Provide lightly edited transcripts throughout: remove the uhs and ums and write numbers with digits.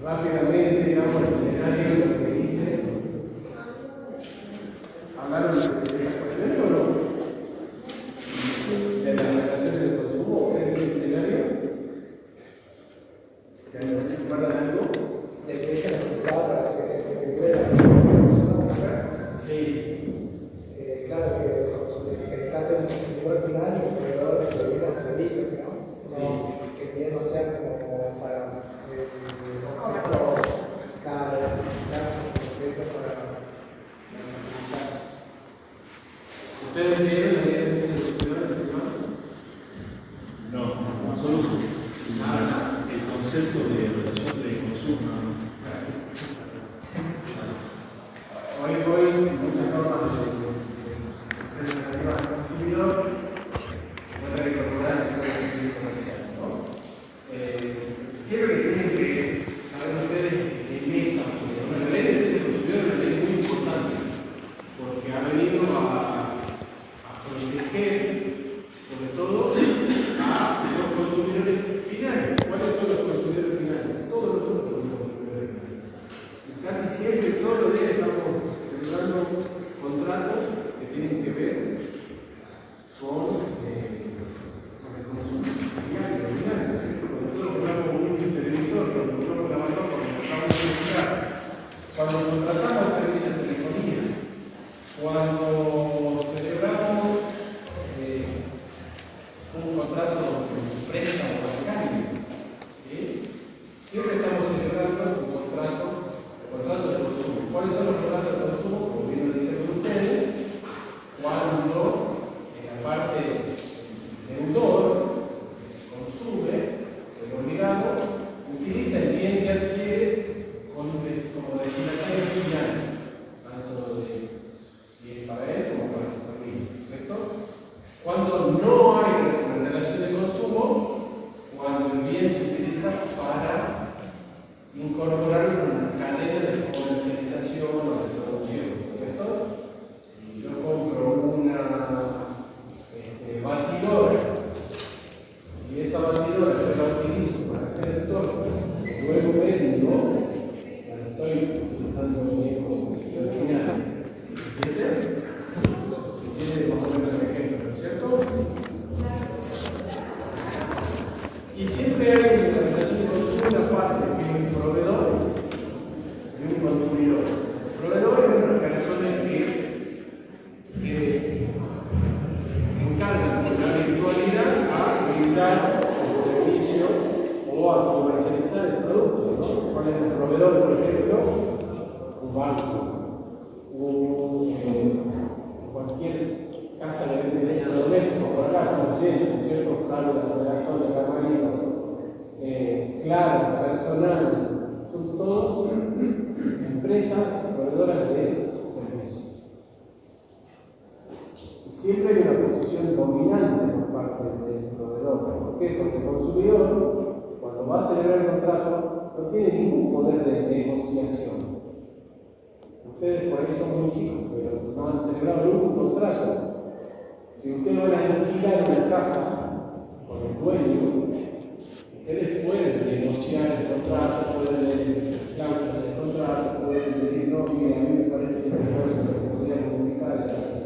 rápidamente, digamos, el escenario de lo que dice. ¿Hablaron de estas cuestiones o no? De las relaciones de consumo, ¿es el escenario? ¿Se acuerdan algo? De que se necesitaba para que se recupere la persona. Sí. Claro que se trata de un consumidor final y un proveedor de bienes o servicios, ¿no? Sí. Que bien no sea como para cada vez para ¿Ustedes tienen la idea de que se consumidores? No, en absoluto. Nada, el concepto de relación de consumo. Hoy muchas normas de empresas relativas al consumidor pueden incorporar el código comercial, ¿no? Quiero que tienen que saber ustedes que la ley de derechos del consumidor es una ley muy importante porque ha venido a proteger sobre todo a los consumidores finales. ¿Cuáles son los consumidores finales? Todos nosotros somos consumidores finales. Y casi siempre, todos los días estamos celebrando contratos que tienen que ver con el consumo diario. Cuando nosotros compramos un televisor, cuando nosotros la lavadora, cuando compramos un celular, cuando contratamos el servicio de telefonía, cuando celebramos un contrato de préstamo bancario, ¿sí? Siempre estamos celebrando un contrato de consumo. ¿Cuáles son los contratos de consumo? Como bien lo dijeron ustedes, cuando en la parte deudor consume, el obligado, utiliza el bien que adquiere como destinatario final, tanto si es para él como para su familia, ¿cierto? Cuando no hay una relación de consumo, cuando el bien se utiliza para incorporarlo en una cadena de comercialización o de producción, ¿cierto? Si yo compro una batidora y esa batidora yo la utilizo para hacer el torno y luego vendo, la estoy utilizando bien como consumidor final. ¿Entiendes? ¿Entiendes más o menos el ejemplo, ¿no es cierto? Y siempre hay en la relación de consumo una parte que es un proveedor y un consumidor. El proveedor es una persona que se encarga con la virtualidad a brindar el servicio o a comercializar el producto, ¿no? ¿Cuál es el proveedor, por ejemplo? Un banco, cualquier casa de electrodomésticos por acá, como ¿cierto? Fábrica, redactor de camarero, claro, personal, son todos empresas proveedoras de servicios. Y siempre hay una posición dominante por parte del proveedor. ¿Por qué? Porque el consumidor, cuando va a celebrar el contrato, no tiene ningún poder de negociación. Ustedes por ahí son muy chicos, pero no han celebrado ningún contrato. Si ustedes van a alquilar una casa con el dueño, ustedes pueden negociar el contrato, pueden leer cláusulas del contrato, pueden decir, no, mira, a mí me parece que la cláusula se podría modificar en la casa.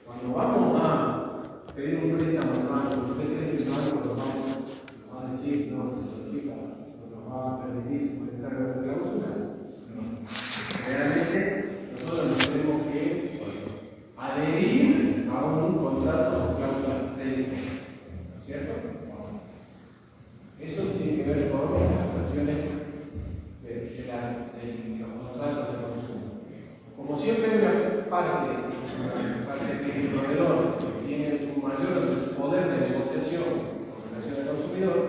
Cuando vamos a pedir un préstamo al banco, ¿ustedes creen que el banco nos va a decir, no, se modifica, nos va a permitir modificar la cláusula? No. Realmente, nosotros nos tenemos que adherir a un contrato con cláusula de ¿cierto? Eso tiene que ver con las cuestiones de los contratos de consumo. Como siempre hay una parte que el proveedor que tiene un mayor poder de negociación con relación al consumidor,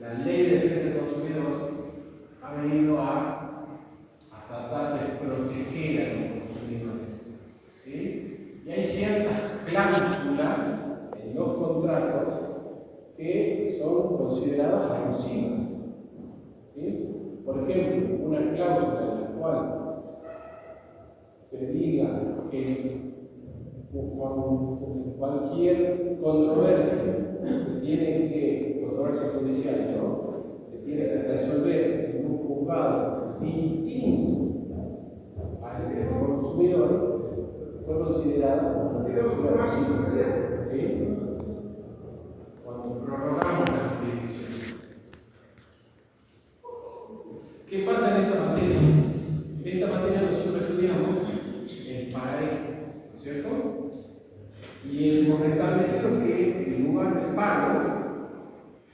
la ley de defensa del consumidor ha venido a tratar de proteger a los consumidores. ¿Sí? Y hay ciertas cláusulas en los contratos que son consideradas abusivas. ¿Sí? Por ejemplo, una cláusula en la cual se diga que cualquier controversia se tiene que, controversia judicial, ¿no? Se tiene que resolver juzgado distinto al del consumidor fue considerado una clausura posible. ¿Sí? Cuando prorrogamos la jurisdicción. ¿Qué pasa en esta materia? En esta materia nosotros estudiamos el pagaré, ¿no es cierto? Y hemos establecido que el lugar de pago,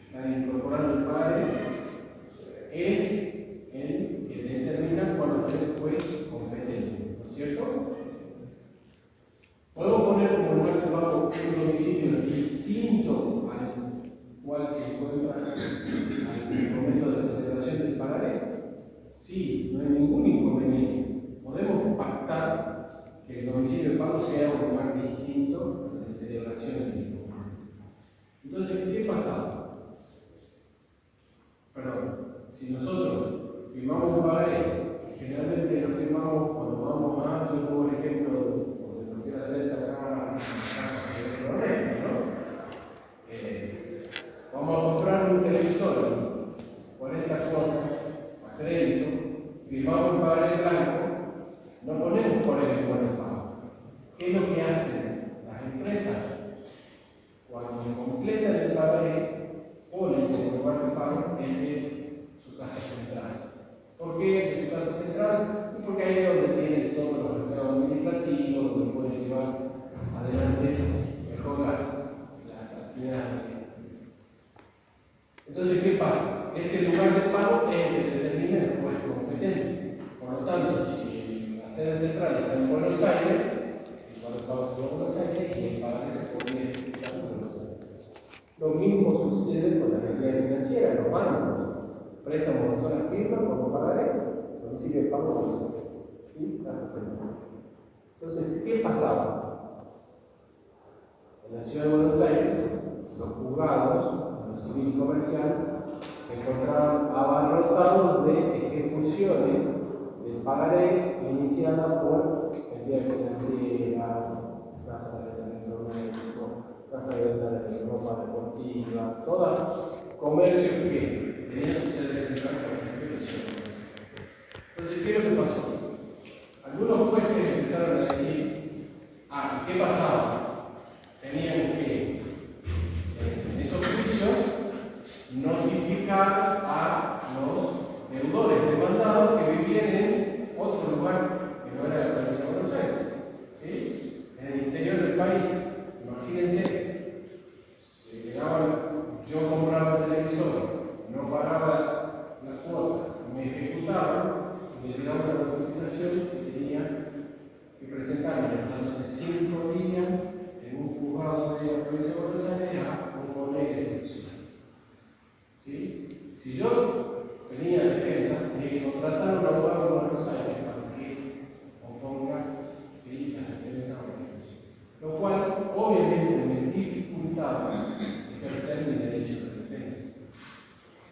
está incorporando el pagaré, es el que determina cuál va a ser el juez competente, ¿no es cierto? Podemos poner como lugar de pago un domicilio distinto al cual se encuentra al momento de la celebración del pagaré. Sí, no hay ningún inconveniente. Podemos pactar que el domicilio de pago sea un lugar distinto al de celebración del mismo. Entonces, ¿qué pasaba? Perdón, si nosotros firmamos un pagaré, generalmente lo firmamos cuando vamos a, yo pongo el ejemplo, porque nos queda cerca acá, ¿no? Vamos a comprar un televisor, 40 cuotas, a crédito, firmamos un pagaré blanco, no ponemos por el lugar de pago. ¿Qué es lo que hacen las empresas? Cuando completan el pagaré, ponen como lugar de pago el de su casa central. ¿Por qué de su casa central? Porque ahí es donde tienen todos los empleados administrativos, donde pueden llevar adelante mejor las actividades. Entonces, ¿qué pasa? Ese lugar de pago es el que determina el juez competente. Por lo tanto, si la sede central está en Buenos Aires, el lugar de pago se va a Buenos Aires y el pagaré se pone en Buenos Aires. Lo mismo sucede con las entidades financieras, los bancos. Préstamos de zona firma como pagaré, domicilio de pago Buenos Aires. ¿Sí? Casa central. Entonces, ¿qué pasaba? En la ciudad de Buenos Aires, los juzgados, civil y comercial, se encontraban abarrotados de ejecuciones del pagaré iniciada por entidades financieras, Casa de Electroméxico, Casa de Ropa Deportiva, todas comercios que tenían su sede central por ejecuciones. Entonces, ¿qué es lo que pasó? Algunos jueces empezaron a decir, ¿qué pasaba? Tenían que en esos juicios notificar a los deudores demandados que vivían en otro lugar que no era la provincia de Buenos Aires, ¿sí? En el interior del país. Imagínense, si llegaban, yo compraba el televisor, no pagaba la cuota, me ejecutaban, me llegaba la notificación que tenía que presentarme en el plazo de 5 días en un juzgado de la provincia de Buenos Aires a oponer excepciones. ¿Sí? Si yo tenía defensa, tenía que contratar a un abogado de Buenos Aires para que oponga, ¿sí?, la defensa a una excepción. Lo cual, obviamente, me dificultaba ejercer mi derecho de defensa.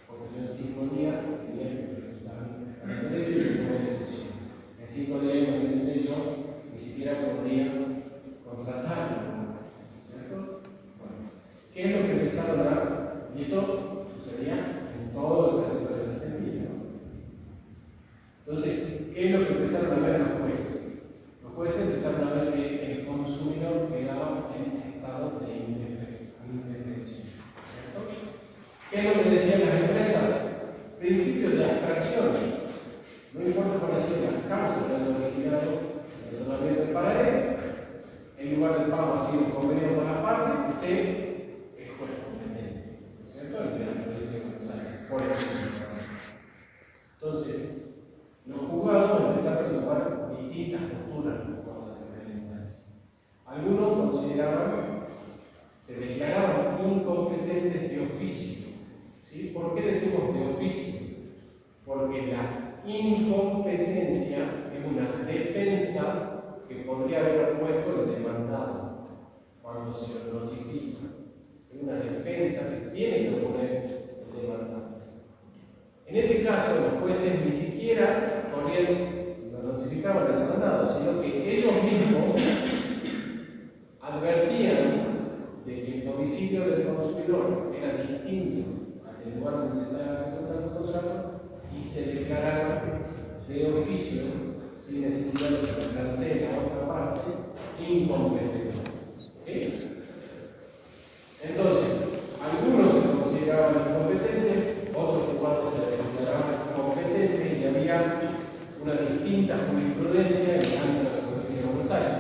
Porque yo en 5 días tenía que presentar el derecho de oponer excepción. En 5 días, como pensé yo, ni siquiera podía contratarlo, ¿cierto? Bueno, ¿qué es lo que empezaron a? Y esto sucedía en todo el territorio de Argentina. Entonces, ¿qué es lo que empezaron a ver los jueces? Los jueces empezaron a ver que el consumidor quedaba en estado de indefensión, ¿cierto? ¿Qué es lo que decían las empresas? Principio de abstracción. No importa cuáles sean las causas que han originado el otorgamiento del pagaré, el lugar del pago ha sido convenido con las partes, usted es juez competente, ¿cierto? El de la provincia de Buenos Aires, por ejemplo. Entonces, los juzgados empezaron a tomar distintas posturas en cuanto a la implementación. Algunos consideraban, se declaraban incompetentes de oficio. ¿Sí? ¿Por qué decimos de oficio? Porque la incompetencia es una defensa que podría haber puesto el demandado cuando se lo notifica. Es una defensa que tiene que poner el demandado. En este caso, los jueces ni siquiera lo notificaban al demandado, sino que ellos mismos advertían de que el domicilio del consumidor era distinto al lugar donde se estaba ejecutando el contrato y se declaraba de oficio, sin necesidad de que se plantee la otra parte, incompetente. ¿Sí? Entonces, algunos se consideraban incompetentes, otros cuando se declaraban competentes y había una distinta jurisprudencia en el ámbito de la provincia de Buenos Aires.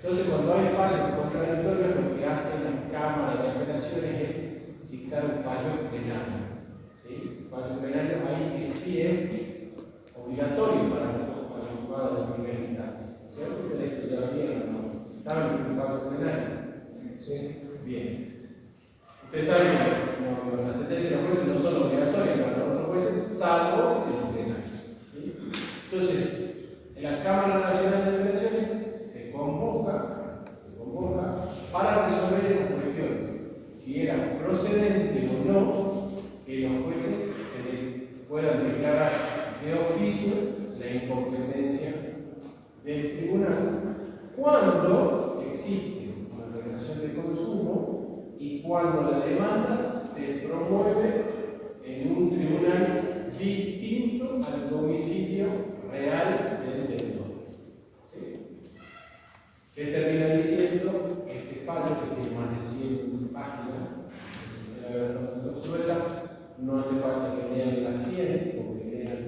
Entonces, cuando hay fallos contradictorios, lo que hace la Cámara de Apelaciones es dictar un fallo plenario. ¿Sí? Un fallo plenario ahí que sí es obligatorio para los juzgados de primera instancia. ¿Cierto? Esto ya lo vieron, ¿no? ¿Saben que es un fallo plenario? Sí. Bien. Ustedes saben que las sentencias de los jueces no son obligatorias para los otros jueces, salvo el plenario. ¿Sí? Entonces, en la Cámara Nacional de Apelaciones se convoca para resolver esta cuestión, si era procedente o no que los jueces se les puedan declarar de oficio la incompetencia del tribunal cuando existe una relación de consumo y cuando la demanda se promueve en un tribunal distinto al domicilio real del deudor. ¿Qué termina diciendo? Este fallo, que tiene más de 100 páginas, no hace falta que lean las 100, porque lean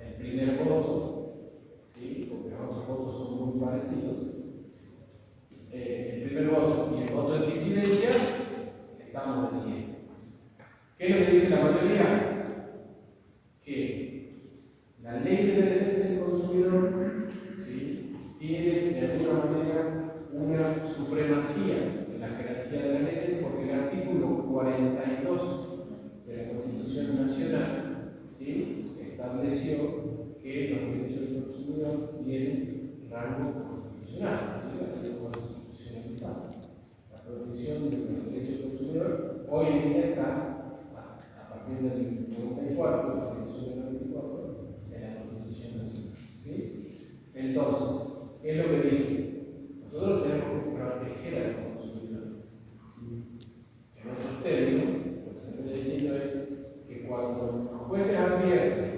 el primer voto, ¿sí? Porque los otros votos son muy parecidos. El primer voto y el voto de disidencia, estamos en 10. ¿Qué es lo que dice la mayoría? Que la ley de defensa del consumidor, ¿sí?, tiene de alguna manera una supremacía en la jerarquía de la ley, porque el artículo 42 de la Constitución Nacional, ¿sí?, estableció que los derechos del consumidor tienen rango constitucional, ¿sí?, ha sido constitucionalizado. La protección de los derechos del consumidor hoy en día está, a partir del 94, de la Constitución del 94, de la Constitución Nacional. ¿Sí? Entonces, ¿qué es lo que dice? Nosotros tenemos que proteger a los consumidores. En otros términos, lo que estoy diciendo es que cuando los jueces advierten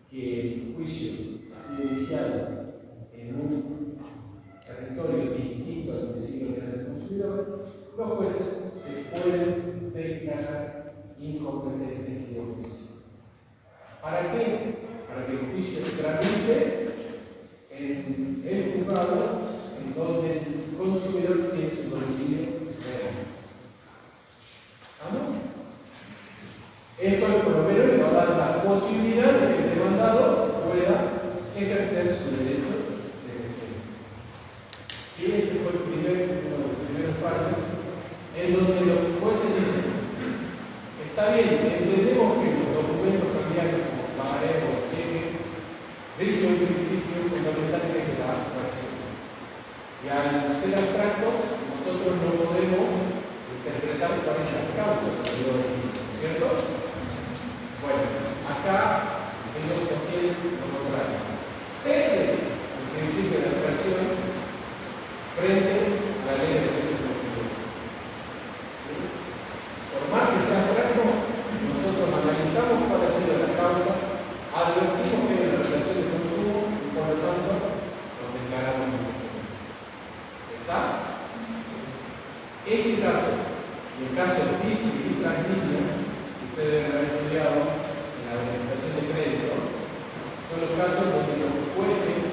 que el juicio ha sido iniciado en un territorio distinto al domicilio real del consumidor, los jueces se pueden declarar incompetentes de oficio. ¿Para qué? Para que el juicio se tramite en el juzgado en donde el consumidor tiene su domicilio real. ¿Vamos? Esto por lo menos le va a dar la posibilidad de que el demandado pueda ejercer su derecho de defensa. Y este fue uno de los primeros fallos en donde los jueces dicen: está bien, entendemos que los documentos cambiaron como pagaré o cheque, rigen un principio fundamentalmente la abstracción. Y al ser abstractos, nosotros no podemos interpretar cuáles son las causas, ¿cierto? Bueno, acá ellos sostienen lo contrario. Cede el principio de abstracción frente a la ley de defensa del consumidor. Por más que sea abstracto, nosotros analizamos cuál ha sido la causa, advertimos que hay una relación de consumo y por lo tanto nos declaramos incompetentes. ¿Está? Este caso, y el caso de TIF y Transmilia, que ustedes deben haber estudiado en la administración de crédito, son los casos donde los jueces,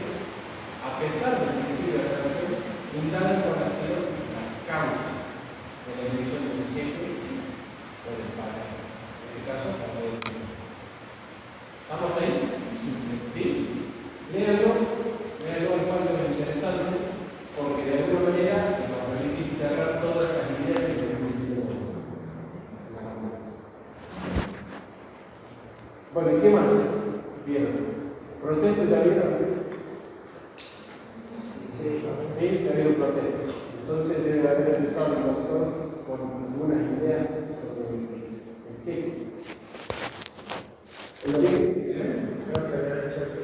a pesar del principio de la relación, indagan cuál ha sido la causa de la emisión del cheque o del pago. En este caso, ¿estamos ahí? ¿Sí? Léanlo, el fallo es interesante, porque de alguna manera nos va a permitir cerrar todas las ideas que tenemos que tener. Bueno, ¿y qué más? Bien. ¿Protesto ya vieron? Sí, ya vieron protesto. Entonces debe haber empezado el doctor con algunas ideas sobre el cheque. ¿Lo bien? Creo que había dicho que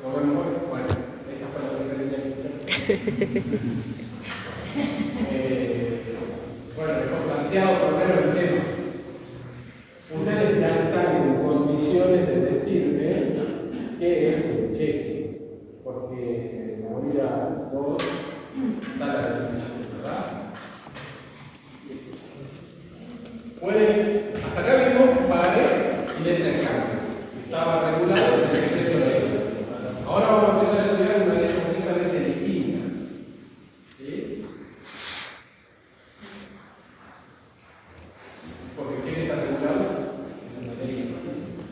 ¿Lo vemos hoy? Bueno, esa fue la primera idea. Bueno, hemos planteado por lo menos el tema. Ustedes ya están en un decirme qué es un cheque, porque en la unidad 2 está la definición, ¿verdad? Pueden, hasta acá vimos pagaré y letra de cambio. Estaba regulado en el decreto de ley. Ahora vamos a empezar a estudiar una ley completamente distinta. ¿Sí? Porque el cheque está regulado en una ley específica.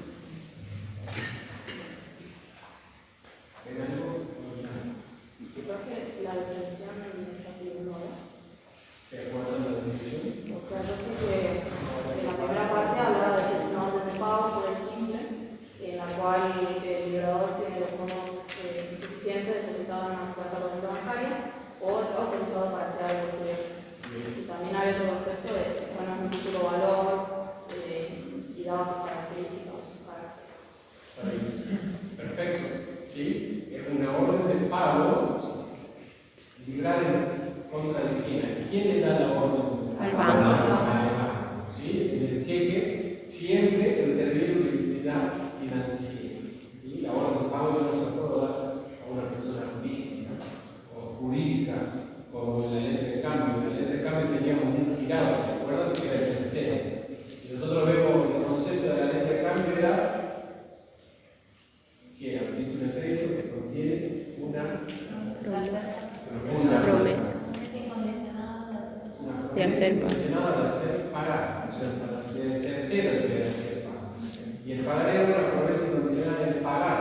¿Ven algo? La definición en el capítulo 9. ¿Se acuerdan de la definición? O sea, yo sé que en la primera parte habla de que es una orden de pago por el simple, en la cual el liberador tiene los fondos suficientes depositados en una cuenta corriente bancaria o autorizados para crear el documento. Y también hay otro concepto de, bueno, es un título valor y dado sus características o sus caracteres. Perfecto. ¿Sí? Es una orden de pago librada en contra de quién. ¿Quién le da la orden? Al banco. ¿Sí? En el cheque siempre interviene una entidad financiera. ¿Sí? La orden de pago no se puede dar a una persona física o jurídica, como en la letra de cambio. En la letra de cambio teníamos un girado, ¿se acuerdan? Que era el tercero. Y nosotros vemos el concepto de la letra de cambio era que era un título de crédito que contiene una Promesa de hacer pago. de hacer pagar, o sea, para ser el tercero el que debe hacer pago. Y el pagar era una promesa incondicional de pagar,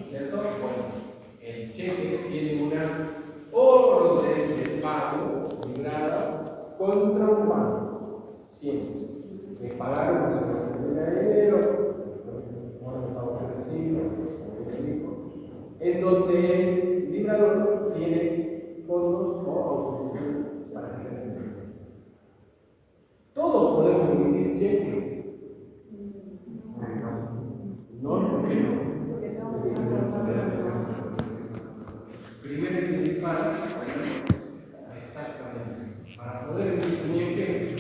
¿cierto? Bueno, el cheque tiene una orden de pago librada contra un banco, siempre. Que pagaron cuando se termina el dinero, orden de pago que recibo, en donde el librador tiene fondos o autorización para generar dinero. Todos podemos emitir cheques. No, ¿por qué no? Primero y principal, exactamente, para poder emitir un cheque,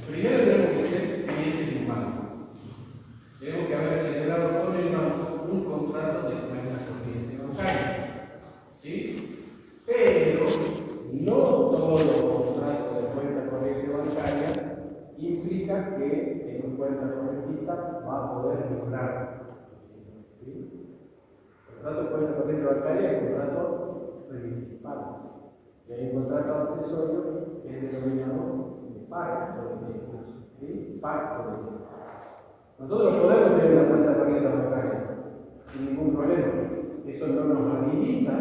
primero tenemos que ser clientes de un banco. Tenemos que haber celebrado con el banco un contrato de cuenta corriente bancaria. ¿Sí? Pero no todo contrato de cuenta corriente bancaria implica que en un cuenta correntista va a poder cobrar. ¿Sí? El contrato de cuenta corriente bancaria es un contrato principal. Y hay un contrato accesorio que es denominado de pacto de cheque. ¿Sí? Pacto de cheque. Nosotros podemos tener una cuenta corriente bancaria sin ningún problema. Eso no nos habilita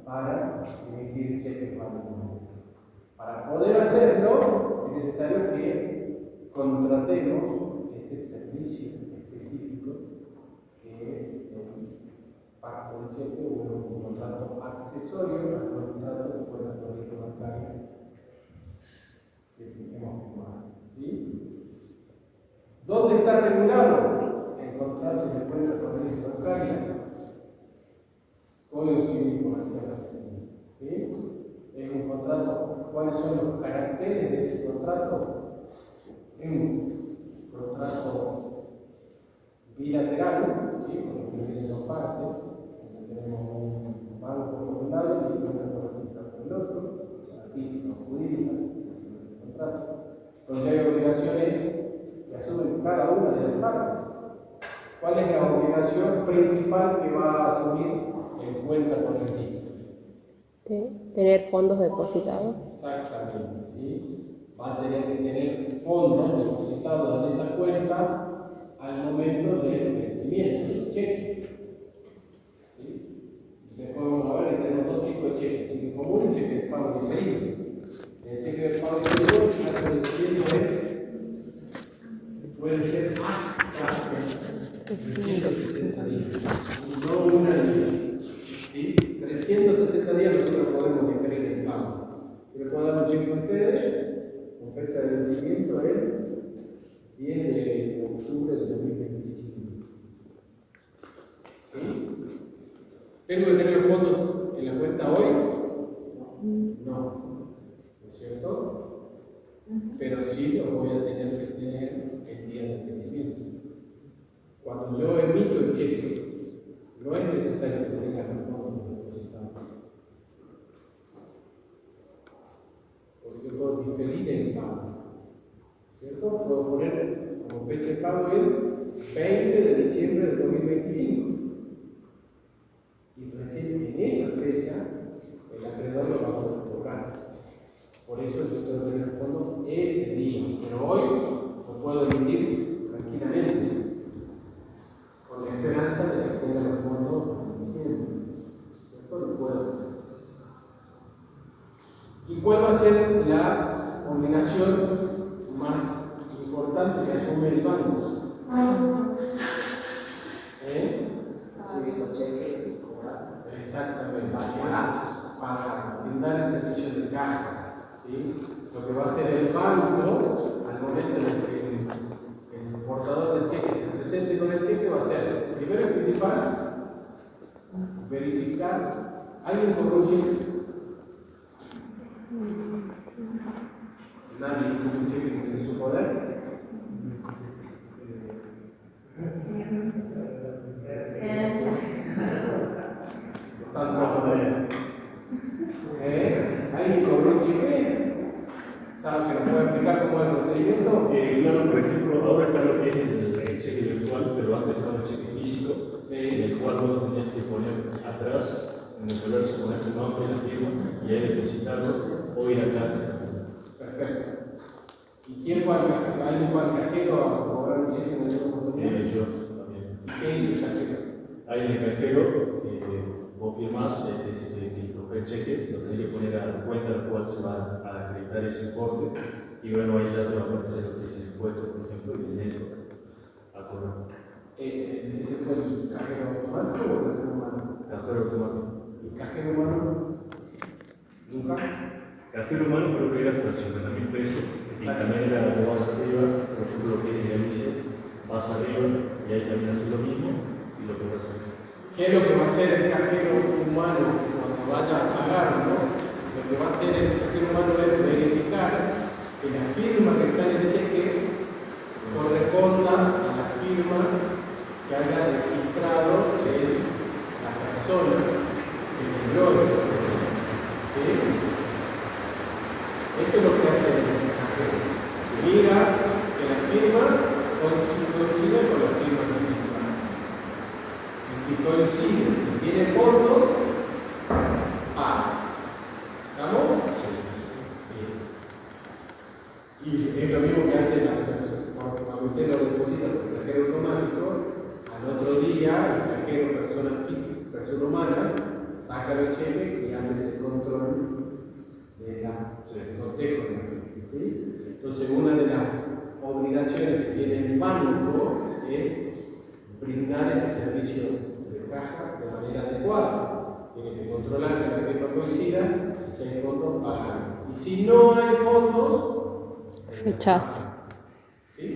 para emitir cheques para el mundo. Para poder hacerlo es necesario que contratemos ese servicio específico que es el pacto de cheque o un contrato accesorio al contrato de cuenta corriente bancaria que hemos firmado. ¿Sí? ¿Dónde está regulado el contrato de cuenta corriente bancaria? Código Civil Comercial. ¿Sí? Es un contrato. ¿Cuáles son los caracteres de este contrato? Es un contrato bilateral, ¿sí? Porque tiene dos partes. Tenemos un banco por un lado y una correntista por el otro, física o jurídica, es el contrato, donde hay obligaciones que asumen cada una de las partes. ¿Cuál es la obligación principal que va a asumir el cuenta correntista? Tener fondos depositados. Exactamente, ¿sí? Va a tener que tener fondos depositados en esa cuenta al momento del vencimiento del cheque. ¿Sí? Después vamos a ver que tenemos dos tipos de cheques: cheque común y cheque de pago diferido. El cheque de pago diferido, el vencimiento puede ser hasta 360 días. No un año. ¿Sí? 360 días nosotros podemos diferir el pago. Yo le puedo dar un cheque a ustedes con fecha de vencimiento el 10 de octubre de 2025. ¿Sí? ¿Tengo que tener fondos en la cuenta hoy? No. ¿No es cierto? Pero sí los voy a tener que tener el día del vencimiento. Cuando yo emito el cheque necesario que tengan los fondos depositados. Porque yo puedo diferir el pago, ¿cierto? Puedo poner como fecha de pago el 20 de diciembre del 2025. Y recién en esa fecha el acreedor lo va a poder cobrar. Por eso yo tengo que tener el fondo ese día, pero hoy lo puedo emitir tranquilamente, con la esperanza de que tenga los fondos en diciembre. ¿Cierto? Lo puedo hacer. ¿Y cuál va a ser la obligación más importante que asume el banco? Recibir los cheques y cobrar. Exactamente, para brindar el servicio de caja. ¿Sí? Lo que va a hacer el banco al momento en que el portador del cheque se presente con el cheque va a ser, primero y principal, verificar. ¿Alguien cobró un cheque? ¿Nadie cobró un cheque en su poder? ¿Alguien cobró un cheque? ¿Sabe que nos puede explicar cómo es el procedimiento? Claro, por ejemplo, ahora está lo que es el cheque virtual, pero antes estaba el cheque físico, en el cual vos tenías que poner atrás, en el reverso, poner tu nombre y la firma, y ahí depositarlo o ir acá. Perfecto. ¿Y quién fue al cajero? ¿Alguien fue al cajero a cobrar un cheque en esa oportunidad? Yo también. ¿Qué hizo el cajero? Ahí en el cajero, vos firmás que el cheque, lo tenés que poner a la cuenta al cual se va a acreditar ese importe, y bueno, ahí ya te va a aparecer lo que es el impuesto, por ejemplo, y el dinero a cobrar. ¿Ese fue el cajero automático o el cajero humano? Cajero automático. ¿Y cajero humano? ¿Nunca? Cajero humano creo que era hasta 50.000 pesos, y también era lo vas arriba, por ejemplo, lo que es Galicia, vas arriba y ahí también haces lo mismo y lo que vas a hacer. ¿Qué es lo que va a hacer el cajero humano cuando vaya a pagar? ¿No? Lo que va a hacer el cajero humano es verificar que la firma que está en el cheque corresponda a la firma que haya registrado la persona que envió ese cheque. ¿Sí? Eso es lo que hace el cajero. Mira que la firma coincide con la firma registrada. Y si coincide y tiene fondos, paga. ¿Estamos? Sí. Y es lo mismo que hace la persona. Cuando usted lo deposita por el cajero automático, al otro día el cajero, persona física, persona humana, saca el cheque y hace ese control de del cotejo de la firma. ¿Sí? Entonces, una de las obligaciones que tiene el banco es brindar ese servicio de caja de manera adecuada. Tiene que controlar que la firma coincida, y si hay fondos, pagar. Y si no hay fondos, Rechazo. ¿sí?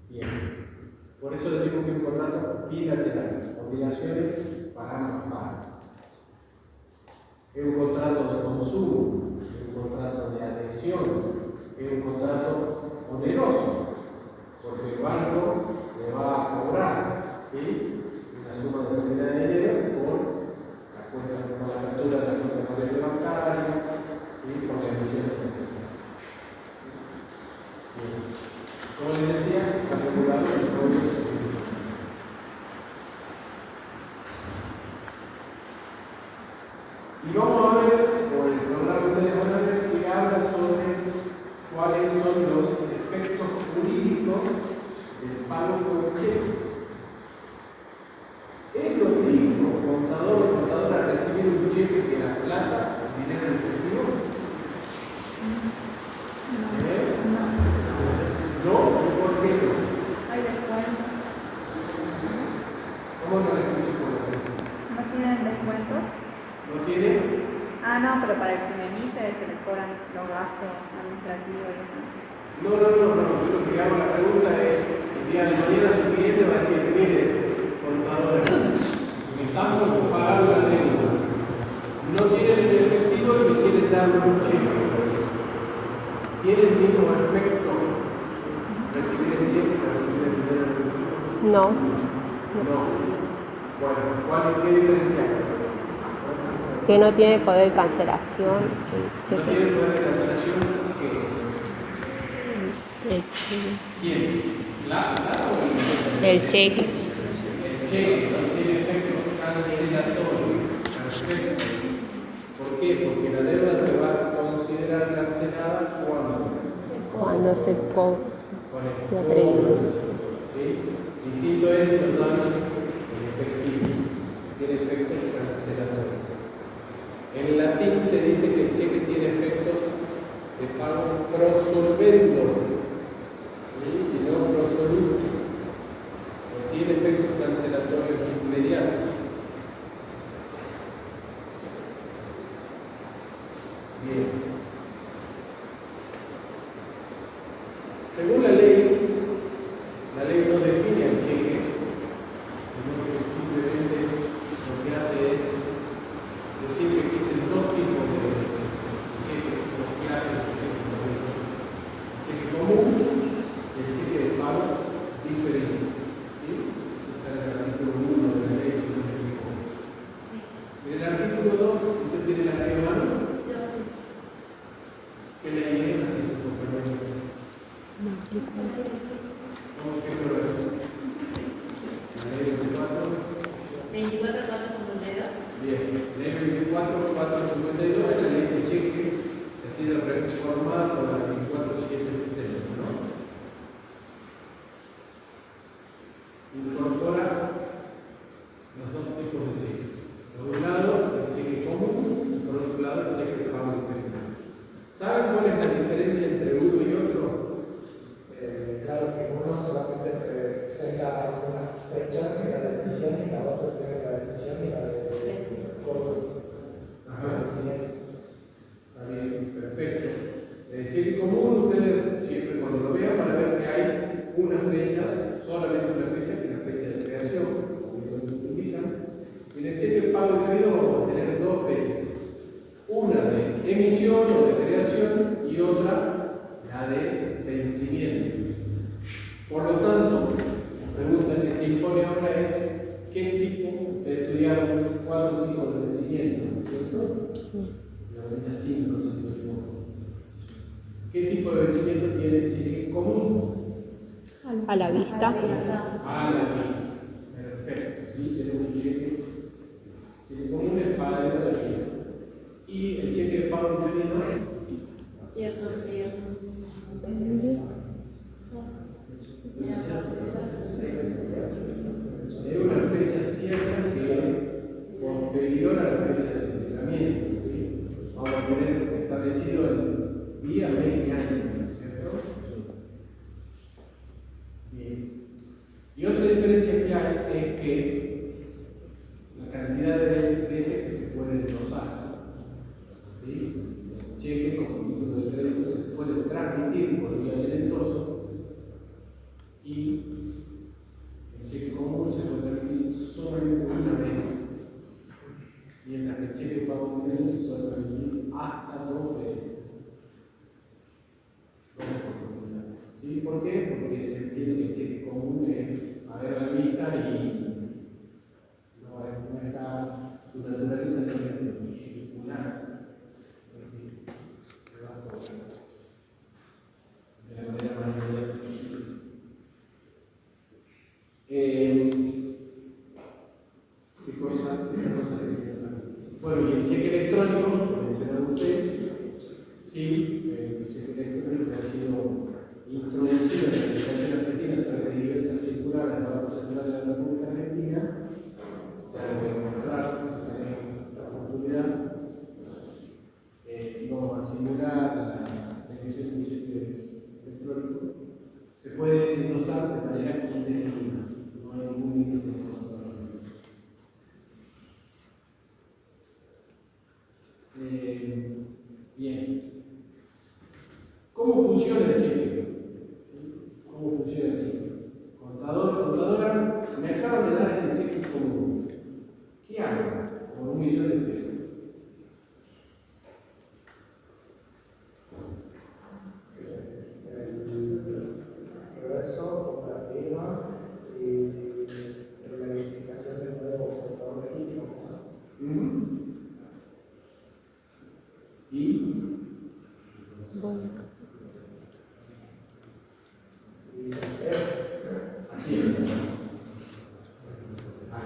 Bien. Por eso decimos que un contrato bilateral, obligaciones para ambas partes. Es un contrato de consumo, es un contrato de adhesión, es un contrato oneroso, porque el banco le va a cobrar, ¿sí?, una suma determinada de dinero por la apertura de la cuenta corriente bancaria, ¿sí?, por la emisión de tarjetas. Como les decía, está regulado el proceso. Y vamos a ver, por el programa que ustedes van a ver, que habla sobre cuáles son los efectos jurídicos del pago con cheque. ¿Es lo mismo, contador o contadora, recibir un cheque que la plata, el dinero en efectivo? ¿No? ¿Por qué no? Hay descuento. ¿Cómo no le escucho por lo menos? ¿No tienen descuentos? ¿No tiene? Ah, no, pero para el que me emite es que le cobran los gastos administrativos y eso. No. Yo lo que hago la pregunta es, el día de mañana su cliente va a decir, mire, contadora, me están por pagar la deuda. No tienen el efectivo y me quieren dar un cheque. ¿Tiene el mismo efecto recibir el cheque que recibir el dinero? No. No. Bueno, ¿qué diferencia hay? Que no tiene poder de cancelación el No cheque. tiene poder de cancelación El cheque. ¿quién? ¿La o el El cheque. El cheque no tiene efecto cancelatorio. Perfecto. ¿Por qué? Porque la deuda se va a considerar cancelada Cuando se con el se cobro. acredita. ¿Sí? Distinto es los daños en efectivo. Tiene efectos cancelatorios. En latín se dice que el cheque tiene efectos de pago prosolvendo, ¿sí? Y no prosoluto. No tiene efectos cancelatorios inmediatos. Bien. Según la ley no define el cheque, sino que simplemente lo que hace es decir que existen dos tipos de cheques, lo que hacen los cheques común. El cheque común y el cheque de pago diferente. ¿Sí? Está en el artículo 1 de la ley, si no me equivoco. En el artículo 2, usted tiene la ley de mano. ¿Qué ley es? Así se complementa. ¿Cómo que lo es? La ley 24. 24.452. Bien, ley 24.452 es la ley de cheque que ha sido reformada por la 24.760, ¿no? Incorpora los dos tipos de cheque. Por un lado, el cheque común y por otro lado, el cheque de pago diferente. ¿Saben cuál es la diferencia entre uno y otro? Claro que uno solamente presenta una fecha que la decisión y la otra tiene la decisión y la de Ajá. Está bien, perfecto. El cheque común, ustedes siempre cuando lo vean van a ver que hay una fecha, solamente una fecha, que es la fecha de creación, como lo indican. Y en el cheque de pago diferido vamos a tener dos fechas. Una de emisión o de creación y otra la de vencimiento. Por lo tanto, la pregunta que se impone ahora es ¿qué tipo? Estudiaron 4 tipos de vencimiento, ¿no es cierto? Sí. La veces 5, si no me equivoco. ¿Qué tipo de vencimiento tiene el cheque común? A la vista. A la vista. Perfecto. ¿Sí? Tenemos un cheque común es para la vida. Y el cheque de pago diferido. Cierto tiempo. Es una fecha cierta que es posterior a la fecha de funcionamiento. ¿Sí? Vamos a tener establecido el día, mes y año, ¿no es cierto? Bien. Y otra diferencia que hay es que la cantidad de veces que se puede desglosar. ¿Sí? El cheque como título de crédito se puede transmitir por vía electroso y el cheque común se puede transmitir solamente una vez, mientras que el cheque de pago diferido se puede transmitir hasta 2 veces. ¿Sí? ¿Por qué? Porque se entiende que el cheque común es a ver a la vista y no está su naturaleza no es circular. Se va a cobrar de la manera más inmediata posible. ¿Qué cosa quería hablar? Bueno, y el cheque electrónico, como mencionaba usted, sí, el cheque electrónico ha sido introducido en la legislación argentina a través de diversas circulares del Banco Central de la República Argentina. Ya lo voy a mostrar, si tenemos la oportunidad. Y vamos a simular la emisión de un cheque electrónico. Se puede endosar de manera indefinida, no hay ningún límite de control. Bien. ¿Cómo funciona el cheque? ¿Cómo funciona el cheque? Contadora, me acaban de dar este cheque común. ¿Qué hago con 1 millón de pesos? el reverso con la firma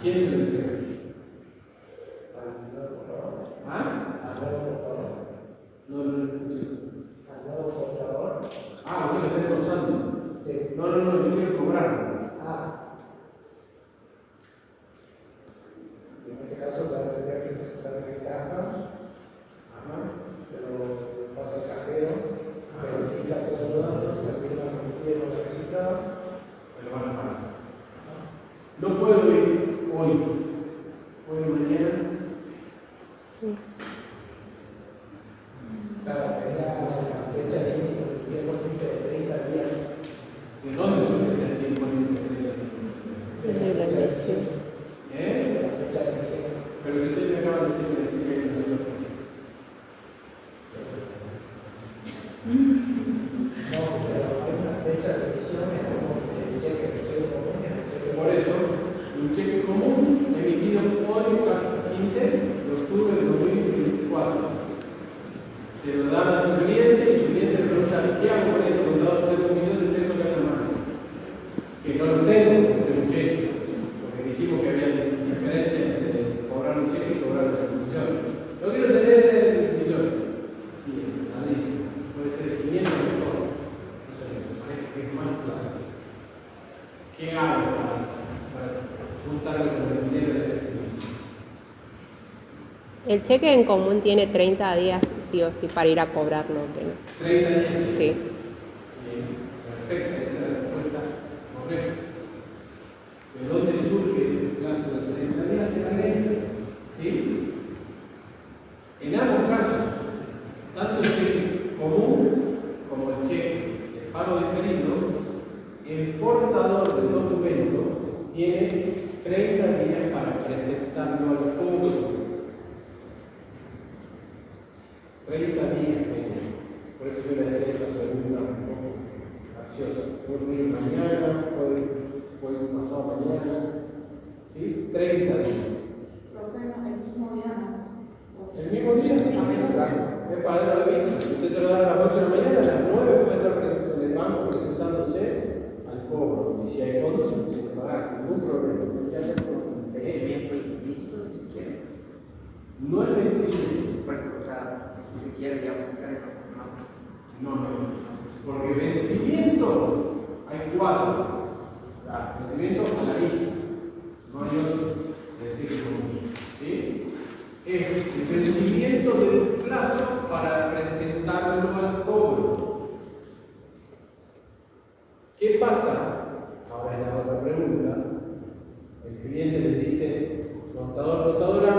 quién se lo entrega? al nuevo contador, ¿Ah? al nuevo contador, No lo escuché. al nuevo contador. Ah, usted lo está engrosando. Sí. No, yo quiero cobrarlo. Ah. En ese caso, la tendría que presentar en caja, pero pasa el cajero, verifica todo los datos, la firma coincide con la registrada. Me lo van a pagar. No puedo ir hoy. Hoy o mañana. Sí. Claro, es la fecha límite, el tiempo límite de 30 días. ¿De dónde suele ser el tiempo límite? De la emisión. De la fecha de emisión. Pero si usted me acaba de decir que la chica que nació. No, pero hay una fecha de emisión, es como el cheque común, el cheque. Por eso, un cheque común emitido hoy, 15 de octubre de 2024. Se lo dan a su cliente y su cliente le pregunta: ¿qué hago con esto? Con dados de 1 millón de pesos que hay en la mano. Que no lo tengo, porque es un cheque. Porque dijimos que había diferencia entre cobrar un cheque y cobrar una comisión. Yo quiero tener millones. Sí, la ley. Puede ser 500 mejor. No sé, me parece que es más claro. ¿Qué hago para juntarlo con el dinero de efectivo? El cheque en común tiene 30 días sí o sí para ir a cobrarlo. ¿Que no? 30 días. Sí. Bien, perfecta, esa es la respuesta correcta. ¿De dónde surge ese plazo de 30 días de la ley? ¿Sí? En ambos casos, tanto el cheque común como el cheque de pago diferido, el portador del documento tiene 30 días para presentarlo al cobro. 30 días, por eso yo le hacía esta pregunta un poco capciosa. ¿Puedo ir mañana? ¿Puedo ir pasado mañana? ¿Sí? 30 días. Profe, el mismo día no. El mismo día, sí, claro. Es padre la vista. Si usted se lo da a las 8 de la mañana, a las 9 puede estar en el banco presentándose al cobro. Y si hay fondos, se tiene que pagar. Ningún problema. Tiene que hacer con Vencimiento ilícito, si se quiere. no es vencimiento. Pues, o sea, si se quiere, digamos, sacar el No. Porque vencimiento hay 4. Vencimiento a la isla. No hay otro. Es decir, ¿sí? Es el vencimiento del plazo para presentarlo al cobro. ¿Qué pasa? Ahora es la otra pregunta. El cliente le dice: contadora,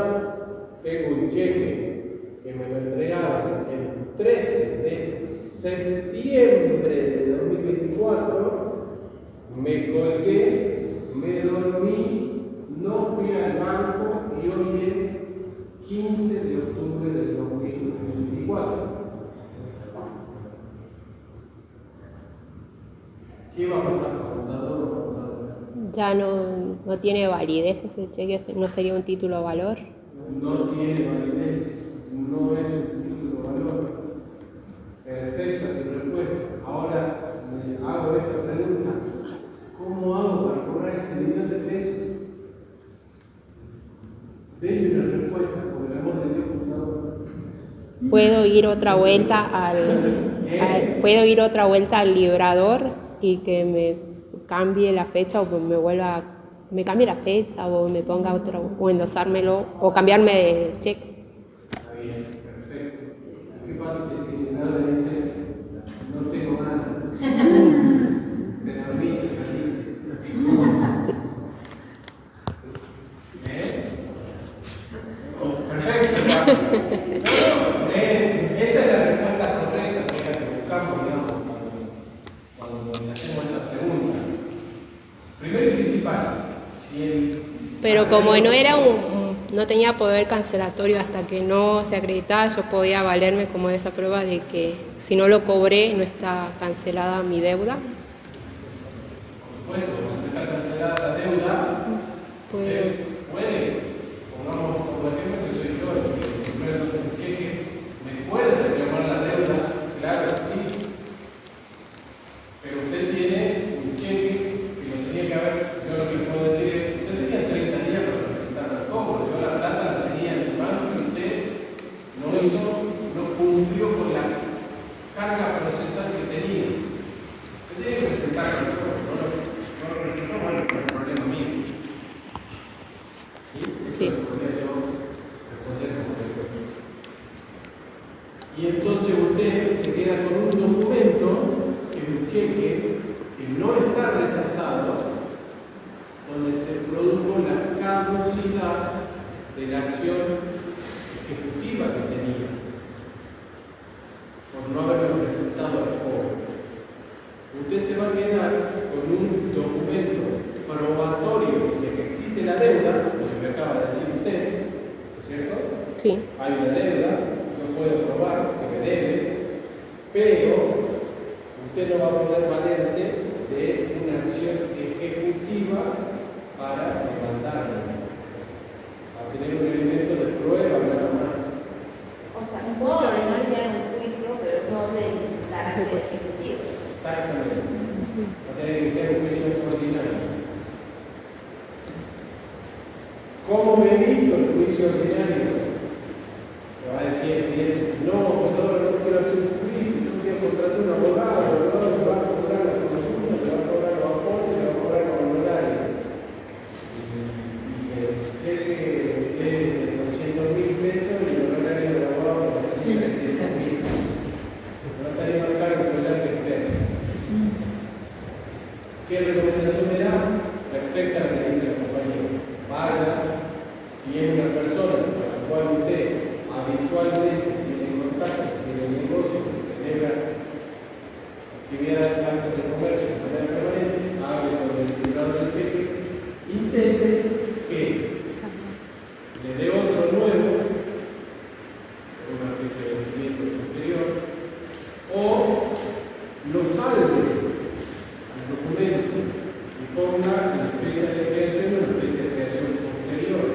tengo un cheque que me lo entregaron el 13 de septiembre de 2024, me colgué, me dormí, no fui al banco y hoy es 15 de octubre del 2024. ¿Qué va a pasar con contador o contadora? Ya no tiene validez ese cheque, no sería un título valor. No tiene validez, no es un título valor. Perfecta su respuesta. Ahora le hago esta pregunta: ¿cómo hago para cobrar ese millón de pesos? Denme una respuesta, por el amor de Dios, por favor. Puedo ir otra vuelta puedo ir otra vuelta al librador y que me cambie la fecha o que me cambie la fecha o me ponga otro, o endosármelo o cambiarme de cheque. Está bien, perfecto. ¿Qué pasa si el cliente le dice: no tengo nada? Me dormí, perfecto. Esa es la respuesta correcta que buscamos, digamos, cuando le hacemos esta pregunta. Primero y principal, Pero como no tenía poder cancelatorio hasta que no se acreditaba, yo podía valerme como de esa prueba de que si no lo cobré no está cancelada mi deuda. por supuesto, cuando está cancelada la deuda, puede, pongamos como ejemplo que soy yo el que primero el cheque, me puede reclamar la deuda, claro que sí. Pero usted tiene un cheque que lo tenía que haber, yo lo que puedo decir es: se tenía 30 días para de la acción ejecutiva que tenía, por no haberlo presentado al cobro. Usted se va a quedar con un documento probatorio de que existe la deuda, lo que me acaba de decir usted, ¿no es cierto? Sí. Hay una deuda, yo puedo probar que me debe, pero usted no va a poder valerse de una acción ejecutiva para demandarlo. Va a tener un elemento de prueba nada más. O sea, puedo iniciar un juicio, pero no de carácter ejecutivo. Exactamente. Va a tener que iniciar un juicio ordinario. ¿Cómo me evito el juicio ordinario? Me va a decir el cliente, no, no quiero hacer un juicio, yo quiero contratar un abogado, no, me va a cobrar la consulta, me va a cobrar los aportes, me va a cobrar los honorarios. Y usted que de 200.000 pesos y el honorario de abogado va a salir 300.000. Me va a salir más caro que el arte externo. ¿Qué recomendación me da? Perfecta la que dice la compañía. Vaya, si es una persona con la cual usted habitualmente tiene contacto, tiene negocio, celebra actividades de actos de comercio de manera permanente, hable con el titular del cheque, intente que le dé otro nuevo, con una fecha de vencimiento posterior, o lo salve al documento y ponga la fecha de creación o la fecha de creación posterior.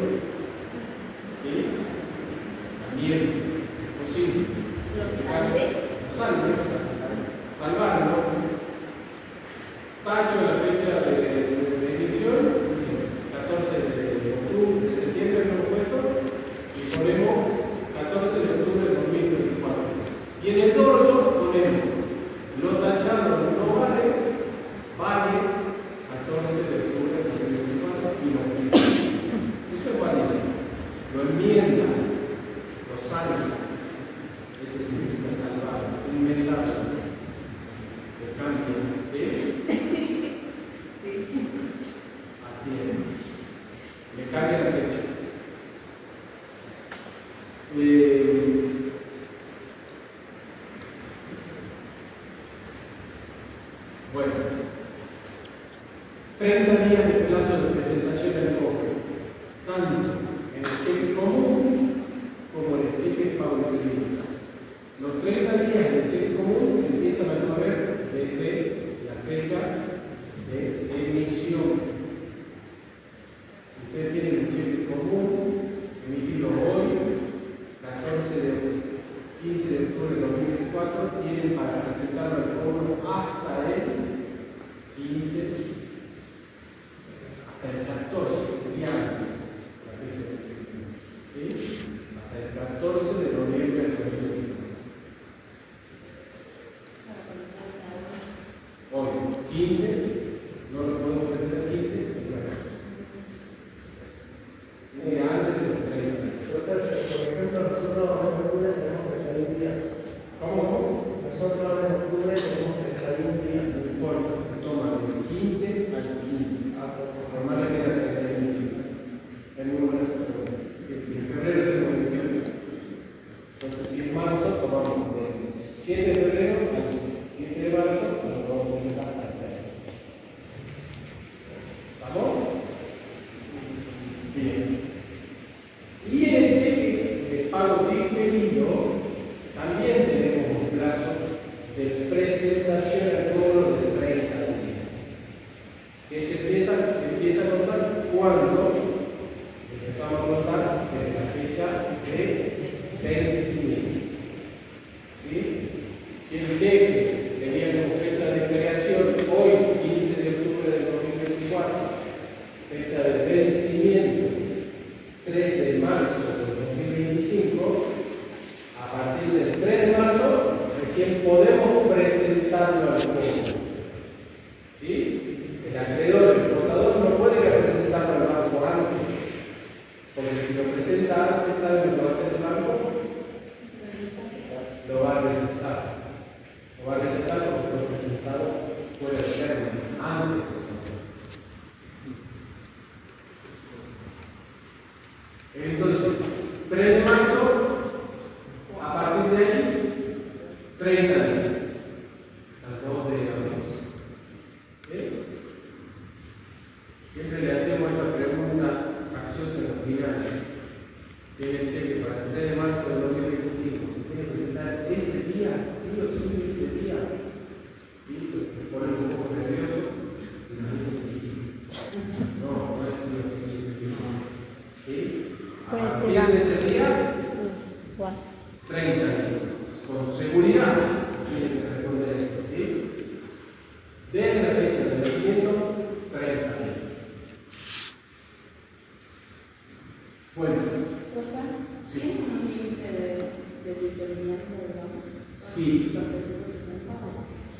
¿Sí? También es posible. En este caso, lo salve, salvarlo, tacho la fecha de emisión, 14 de octubre, de septiembre del puesto, y ponemos 14 de octubre de 2024. Y en el dorso ponemos lo tachado no vale, vale 14 de octubre de 2024 y lo firma. Eso es válido. Lo enmienda, lo salva. Eso significa salvar, enmendarlo. El cambio, ¿sí? Así es. Le cambia la fecha. Bueno, 30 días de plazo de presentación del cobro, tanto en el cheque común como en el cheque pago diferido. Los 30 días del cheque común empiezan a correr desde la fecha de emisión. Ustedes tienen un cheque común emitido hoy, 15 de octubre de 2024, tienen para presentarlo al cobro hasta el 15, hasta el 14, día antes, la fecha de emisión. ¿Sí? Hasta el 14 de noviembre de 2024. Hoy, 15, no lo podemos presentar 15, antes de los 30. Por ejemplo, nosotros en octubre tenemos 31 días. ¿Cómo? Nosotros en octubre tenemos 31 días. No importa, se toma del 15 al 15. Normalmente era 31 días. Es muy buena esa pregunta. En febrero tenemos 28. Entonces, si es marzo, tomamos del 7 de febrero al 7 de marzo, nos vamos a presentar al 6. ¿Estamos? Bien. Y en el cheque de pago diferido también tenemos un plazo de presentación al cobro de 30 días. Que se empieza a contar cuando empezamos a contar desde la fecha de vencimiento. ¿Sí? Si el cheque tenía como fecha de creación hoy, 15 de octubre del 2024, fecha de vencimiento 3 de marzo del 2025, a partir del 3 de marzo recién podemos presentarlo al cobro. ¿Sí? El acreedor, el portador, no puede presentarlo al banco antes, porque si lo presenta antes, ¿sabe lo que va a hacer el banco? Lo va a rechazar. Lo va a rechazar porque fue presentado fuera de término, antes. Entonces, Siempre le hacemos esta pregunta capciosa en los finales. Tiene el cheque para el 3 de marzo de 2025. Se tiene que presentar ese día, sí o sí, ese día. Y te pones un poco nervioso y nos dicen que sí. No, no es sí o sí, ese día. ¿Sí? Puede A ser partir de ese día, igual. 30 días. Con seguridad tienen que responder esto, ¿sí? Desde la fecha de vencimiento, 30 días. Bueno, sí. ¿Tiene un límite de determinante de banco? Sí. ¿Los 360?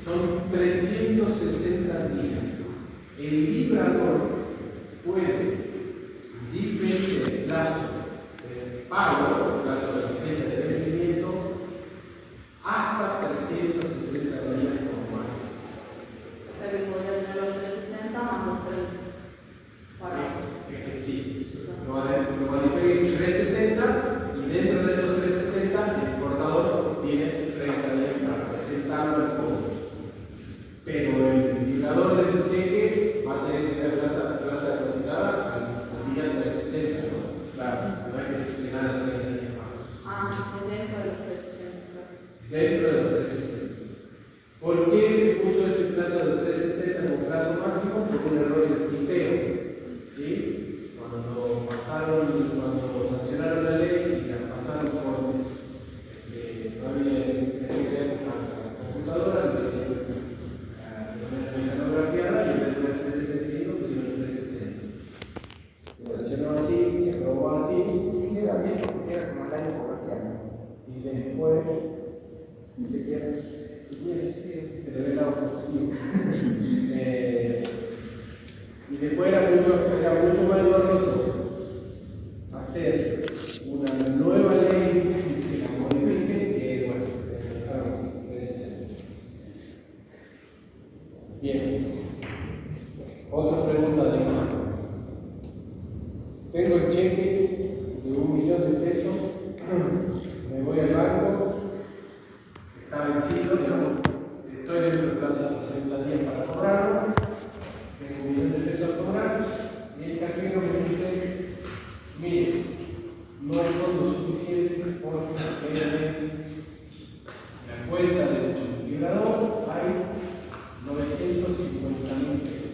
Son 360 días. El librador puede diferir el plazo de pago, el plazo de la fecha de vencimiento, hasta 360 días o más. O sea que podría tener los 360 más los 30. Para Sí, lo va a diferir 360 y dentro de esos 360 el portador tiene 30 días para presentarlo al cobro. Pero el vibrador del cheque va a tener que tener plata depositada al día 360, ¿no? Claro, no hay que presionar a 30 días más. dentro de los 360. Dentro de los 360. ¿Por qué se puso este plazo de 360 como plazo máximo? Porque un error de tinteo. ¿Sí? Cuando sancionaron la ley y la pasaron por no había la computadora, lo mecanografiada y en vez de 365 pusieron 360. Se sancionó así, se aprobó así. Y queda bien porque queda como el año comercial. Y después, si se quiere, se le ve el lado positivo. Y después era mucho más doloroso hacer una nueva ley que la modifique que, bueno, claro, sí, bien. Otra pregunta de examen. Tengo el cheque de 1.000.000 de pesos, me voy al banco, está vencido, digamos, estoy dentro del plazo de 30 días para cobrarlo, tengo 1.000.000 de pesos a cobrar, y el cajero me dice, mire, no hay fondos suficientes porque en la cuenta del vibrador hay 950.000 pesos.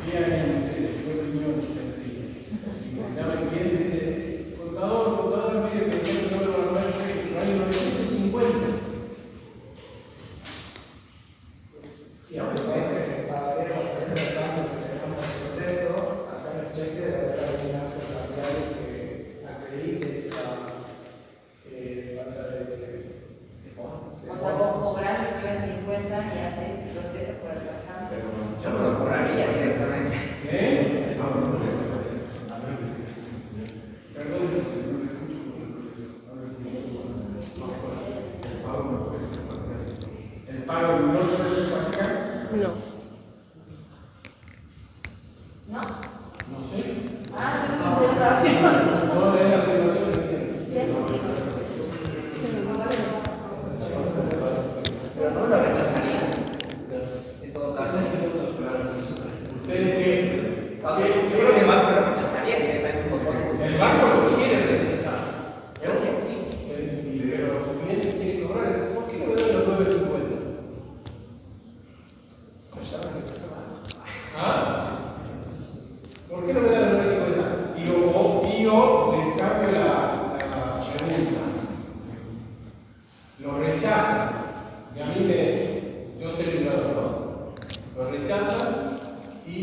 ¿Qué harían ustedes? ¿Qué opinión tendrían? Y me llama el cliente y dice, contador, mire, que yo no lo voy a hacer, hay 950. Y aunque parezca que pagaría por tener el cambio que tenemos contento, acá en el cheque debe haber algún acto cambiario que acredite esa falta de fondos. O sea, vos cobrás lo que iba 50 y haces los dedos por el bastante. Yo no lo cobraría directamente. ¿Eh? No, no, no, Perdón, no me escucho. El pago no puede ser parcial. No. ¿No? No sé. Ah, yo no sé. No es la afirmación reciente. Pero no lo rechazaría. En todo caso, ¿Ustedes qué? yo creo que el banco lo rechazaría directamente por fondos. El banco lo quiere rechazar. Pero sí. Pero su cliente quiere cobrar eso. ¿Por qué no me dan los 950? Pues ya lo rechazaban. ¿Ah? ¿Por qué no me dan los 950? Y yo les cambio la pregunta. Lo rechazan. Y a mí yo soy el vibrador, ¿no? Lo rechazan y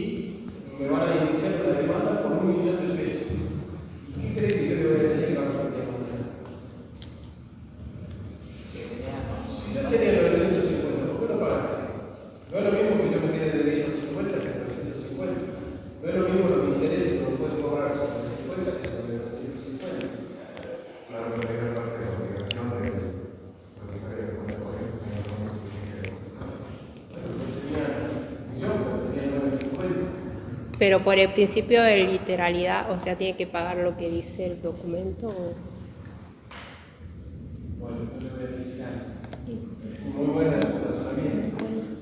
me van a iniciar una demanda por 1.000.000 de pesos. ¿Y qué cree que yo le voy a decir al banco de mañana? Si yo tenía 950, ¿por qué no pagaste? No es lo mismo que yo me quede de 250 que 950. No es lo mismo lo que me interesa que lo puede cobrar sobre 50 que sobre 950. Claro, pero hay una parte de la obligación de propietario de cuenta corriente que no es suficiente de depositar. Yo tenía 950. Pero por el principio de literalidad, o sea, tiene que pagar lo que dice el documento. Bueno, yo le voy a decir algo. Muy buena su razonamiento. Pues,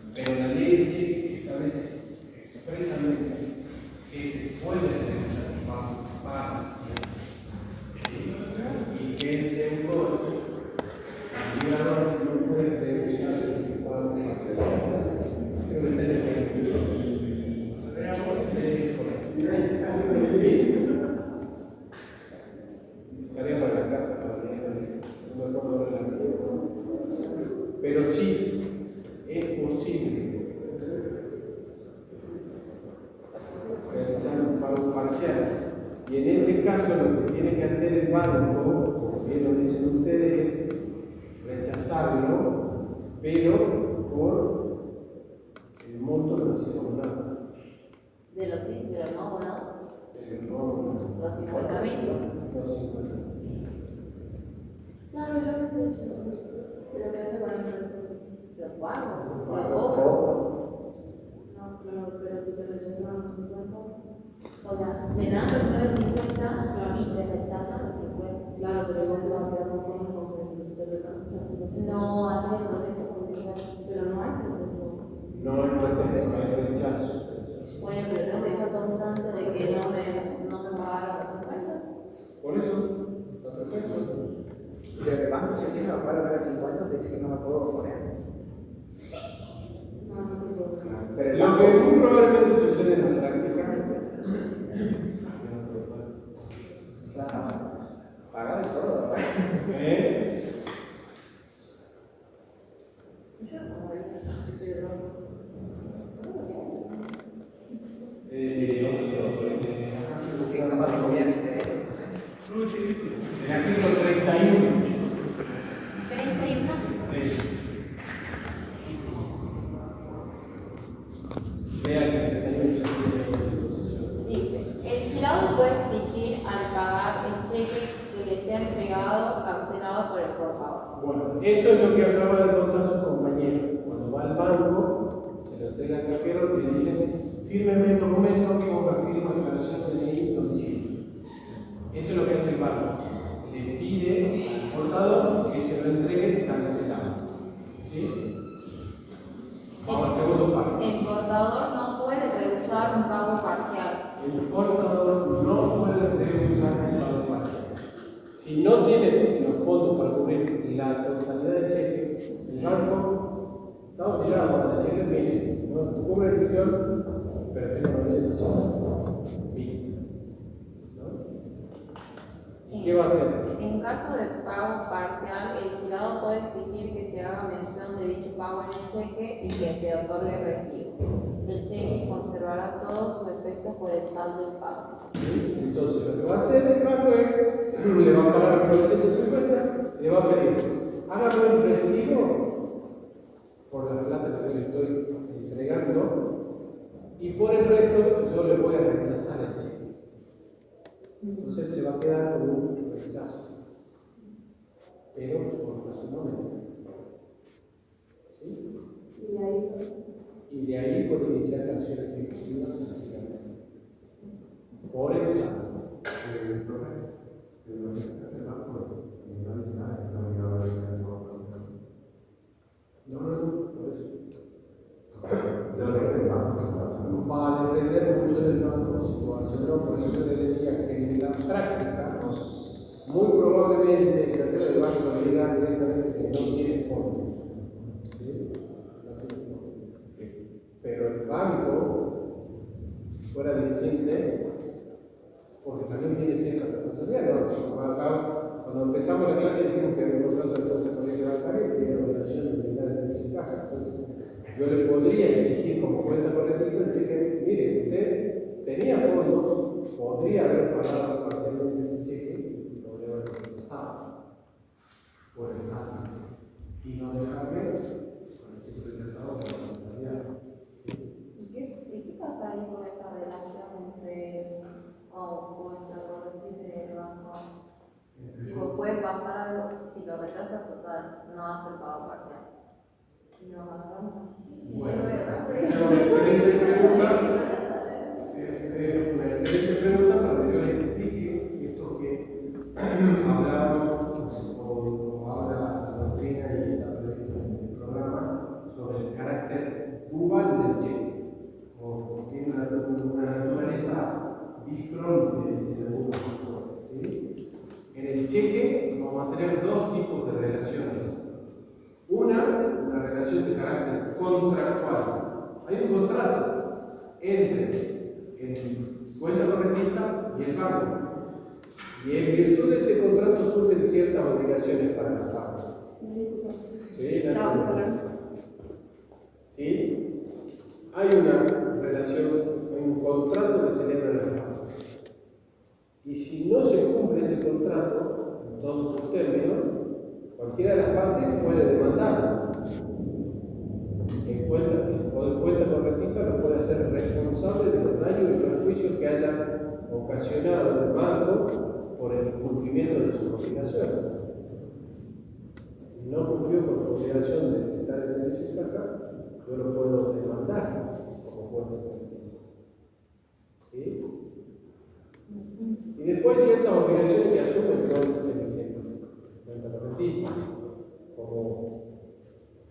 Pero sí, es posible realizar un pago parcial. Y en ese caso lo que tiene que hacer el banco, como bien lo dicen ustedes, es rechazarlo, pero por el monto de los abonados. ¿De los no abonados? Los 50.000. Los 50.000. Claro, yo no sé. ¿Pero qué hace con el los pagos? ¿Lo cobro? No, claro, pero si te rechazaron los 50. O sea, me dan los 9.50 y te rechazan los 50. Claro, pero igual te van a quedar conforme con que te rechazan. No, haces el proceso judicial. Pero no hay proceso. No hay rechazo. Bueno, pero tengo que dejar constancia de que no me pagaron los 50. Por eso, está perfecto. Pero el banco, si así me lo paga ver el 50, te dice que no me puedo poner. No, no se puede. Pero el Lo banco, que muy probablemente sucede en la práctica. o sea, pagar y todo, ¿verdad? Yo no voy a decir que soy de banco. Que capaz que comían intereses, no sé. El artículo 31. 31. Sí. Vea que el 31 Dice, el vigilado puede exigir al pagar el cheque que le sea entregado, cancelado por el portador. Bueno, eso es lo que acaba de contar su compañero. Cuando va al banco, se lo entrega al cajero y le dicen, fírmeme el documento, ponga firma, declaración de DNI, domicilio. Eso es lo que hace el banco. Le pide al portador que se lo entregue cancelado. ¿Sí? Vamos al segundo paso. El portador no puede rehusar un pago parcial. El portador no puede rehusar el pago parcial. Si no tiene los fondos para cubrir la totalidad del cheque, el banco está obligado a decirle, mire, no, tú cubres el millón, pero tengo 900.000. ¿Y qué va a hacer? En caso de pago parcial, el vigilado puede exigir que se haga mención de dicho pago en el cheque y que se otorgue recibo. El cheque conservará todos sus efectos por el saldo del pago. Entonces, lo que va a hacer el banco es, le va a pagar los 950, le va a pedir, hágame un recibo por la plata que yo le estoy entregando y por el resto yo le voy a rechazar el cheque. Entonces él se va a quedar con un rechazo, pero por su momento. ¿Sí? Y de ahí puede iniciar la acción ejecutiva básicamente. Por el saldo. El problema es lo que hace el banco no dice nada, que está obligado a realizar el pago parcial. No, por eso. O sea, debe el banco se pasa, ¿no? Va a depender mucho del banco situación, por eso yo te decía que en la práctica, muy probablemente el cartero del banco le diga directamente que no tiene fondos. ¿Sí? No tiene fondos. Pero el banco, si fuera diligente, porque también tiene cierta responsabilidad, ¿no? Acá, cuando empezamos la clase dijimos que nosotros tenemos que poner bancaria y tiene la obligación de brindar el servicio de caja. Entonces, yo le podría exigir como cuenta corriente, decir que, mire, usted tenía fondos, podría haber pagado parcialmente ese cheque y podría haber rechazado por el saldo y no dejarme con el cheque rechazado por la totalidad. ¿Y qué pasa ahí con esa relación entre cuenta corriente y el banco? Tipo, puede pasar algo si lo rechazas total, no hace el pago parcial. No, Bueno, es una excelente pregunta. Una excelente pregunta para que yo le explique esto que hablábamos o habla la doctrina y la el programa sobre el carácter dual del cheque, o tiene una naturaleza bifronte, dice algunos autores. ¿Sí? En el cheque vamos a tener dos tipos de relaciones. Una relación de carácter contractual. Hay un contrato entre el cuenta correntista y el banco. Y en virtud de ese contrato surgen ciertas obligaciones para los pagos. Sí, Chao, hasta luego. ¿Sí? Hay una relación, hay un contrato que se celebra en las partes. Y si no se cumple ese contrato, en todos sus términos, cualquiera de las partes puede demandarlo. El cuenta correntista lo puede hacer responsable de los daños y perjuicios que haya ocasionado el banco por el cumplimiento de sus obligaciones. No cumplió con su obligación de prestar el servicio de caja, yo lo puedo demandar como cuenta correntista. ¿Sí? Y después hay ciertas obligaciones que asumen todos los cuenta correntista, como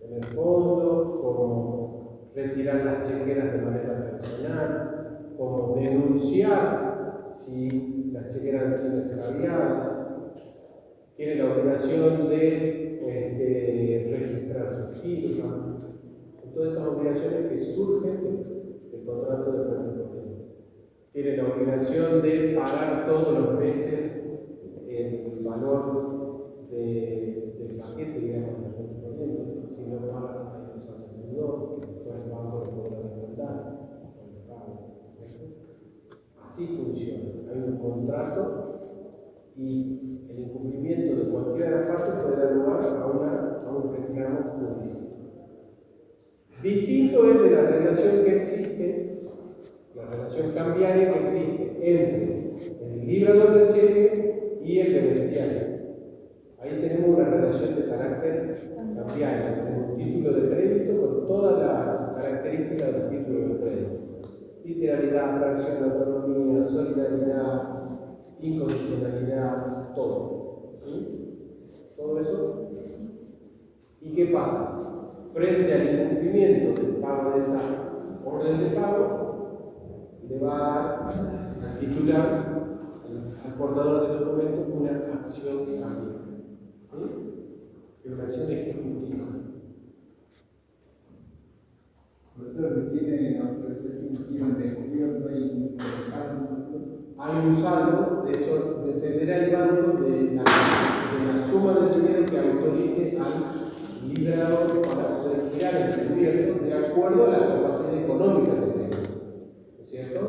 tener fondos, como retirar las chequeras de manera personal, como denunciar si las chequeras han sido extraviadas, tiene la obligación de registrar su firma, todas esas obligaciones que surgen del contrato de cuenta corriente. Tiene la obligación de pagar todos los meses el valor del paquete, digamos, de la cuenta corriente. Si no pagas, hay un saldo que después el banco lo podrá demandar con el pago. Así funciona. Hay un contrato y el incumplimiento de cualquiera de las partes puede dar lugar a un reclamo judicial. Distinto es de la relación que existe, la relación cambiaria que existe entre el librador del cheque y el beneficiario. Ahí tenemos una relación de carácter cambiario, tenemos un título de crédito con todas las características del título de crédito. Literalidad, fracción, autonomía, solidaridad, incondicionalidad, todo. ¿Sí? Todo eso. ¿Y qué pasa? Frente al incumplimiento del pago de esa orden de pago, le va a dar al titular, al portador del documento, una acción también. ¿Sí? Es una acción ejecutiva. Profesor, si tiene autorización de gobierno y hay un saldo, de eso dependerá el banco de la suma de dinero que autorice al liberador para poder girar el gobierno de acuerdo a la capacidad económica que tenga. ¿No es cierto?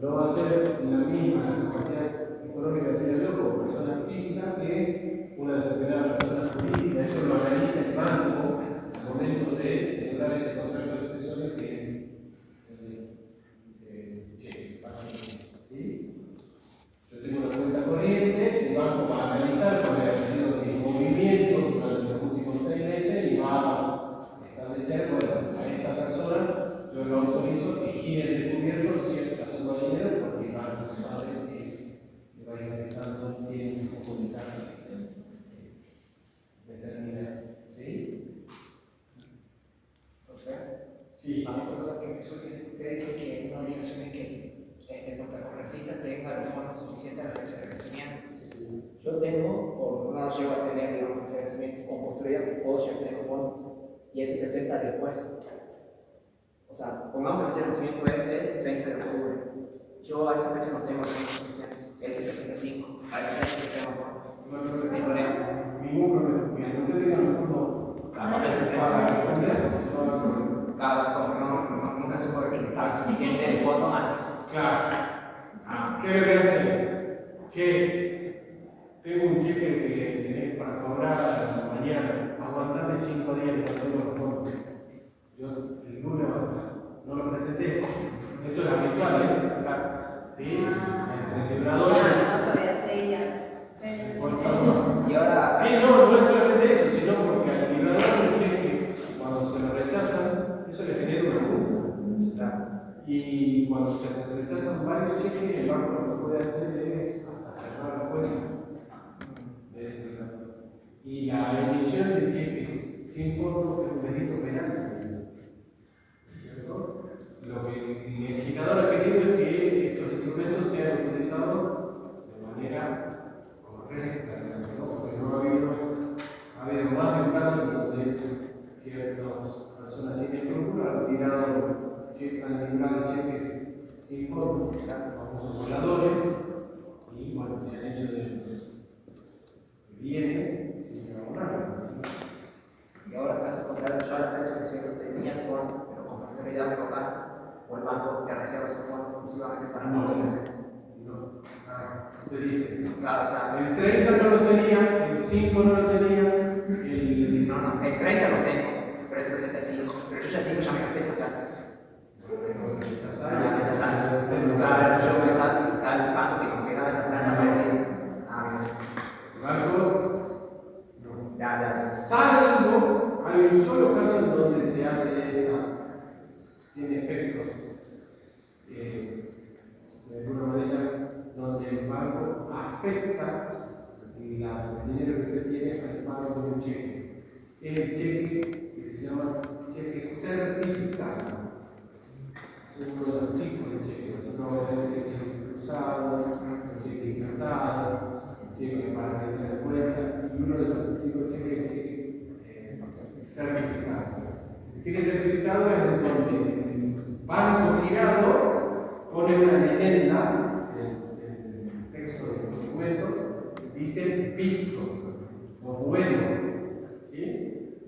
No va a ser la misma la capacidad económica que tenga yo como persona física que una determinada persona jurídica. Eso lo analiza el banco al momento de celebrar este contrato de sesiones que ¿sí? Yo tengo una cuenta corriente, el banco va a analizar cuál ha sido mi movimiento durante los últimos 6 meses y va a establecer, bueno, a esta persona yo lo autorizo que gire el descubierto cierta suma de dinero porque el banco sabe que le va a ir ingresando un tiempo comunitario determinado. ¿Sí? Sí. Usted dice que una obligación es que el contracorrentista tenga los fondos suficientes a la fecha de vencimiento. Yo tengo, o no llego a tener, digamos, fecha de vencimiento con posterioridad, puedo ya tener los fondos y ese presenta después. O sea, pongamos que la fecha de vencimiento es el 30 de octubre. Yo a esa fecha no tengo los fondos suficientes, es el 65. A esa fecha que tengo fondos. No hay problema. Ningún problema. Mientras usted tenga los fondos, nunca supo que estaba suficiente de fondo antes. claro. ¿Qué le voy a hacer? Che, tengo un cheque que tenés para cobrar mañana. Aguantame 5 días y no tengo los fondos. Yo el lunes no lo presenté. Esto es habitual, ¿eh? Claro. ¿Sí? Entre el librador No, todavía seguía. Y ahora. Sí, no es solamente eso, sino porque al librador del cheque, cuando se lo rechazan, eso le genera una multa. Y cuando se le rechazan varios cheques, el banco lo que puede hacer es hasta cerrar la cuenta de ese librador. Y la emisión de cheques sin fondos es un delito penal. ¿Cierto? Lo que el legislador ha querido es que estos instrumentos sean utilizados de manera correcta, ¿no? Porque no ha habido más de un caso donde ciertas personas sin escrúpulos han librado cheques sin fondos, famosos voladores, y bueno, se han hecho de bienes sin abonar. la fecha de vencimiento tenía el fondo, pero con posterioridad de los gastos, o el banco te reserva ese fondo exclusivamente para No. poder hacer. No. Te dice. Claro, o sea, El 30 no lo tenía, el 5 no lo tenía, el. no, el 30 lo tengo, pero es el 65, pero yo ya digo, ya me gasté esa plata. La fecha sale. Claro, yo me salto y sale el banco que como que daba esa plata para decir, El banco. ya. Salvo, hay un solo caso en donde se hace esa, tiene efectos, de alguna manera, donde el banco afecta el dinero que usted tiene al pago de un cheque. Es el cheque que se llama cheque certificado. Es uno de los tipos de cheque. Nosotros vamos a tener el cheque cruzado, el cheque encantado, el cheque para rentar la cuenta, y uno de los tipos de cheque es el cheque certificado. El cheque certificado es en donde el banco girado pone una leyenda en el texto del documento, dice visto o bueno. ¿Sí?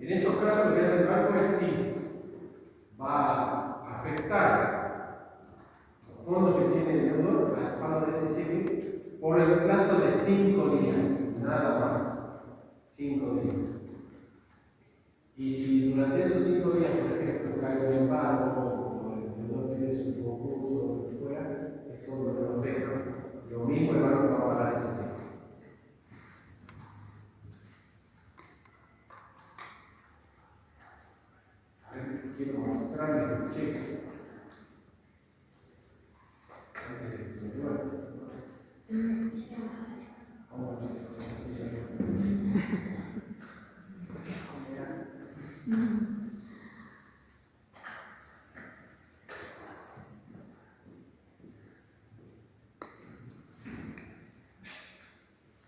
En esos casos lo que hace el banco es sí, va a afectar los fondos que tiene el deudor al pago de ese cheque por el plazo de 5 días, nada más. 5 días. Y si durante esos 5 días, por ejemplo, cae un embargo o el deudor tiene su concurso o lo que fuera, es todo lo que lo afecta. Lo mismo el banco va a pagar ese cheque. A ver, quiero mostrarles el cheque.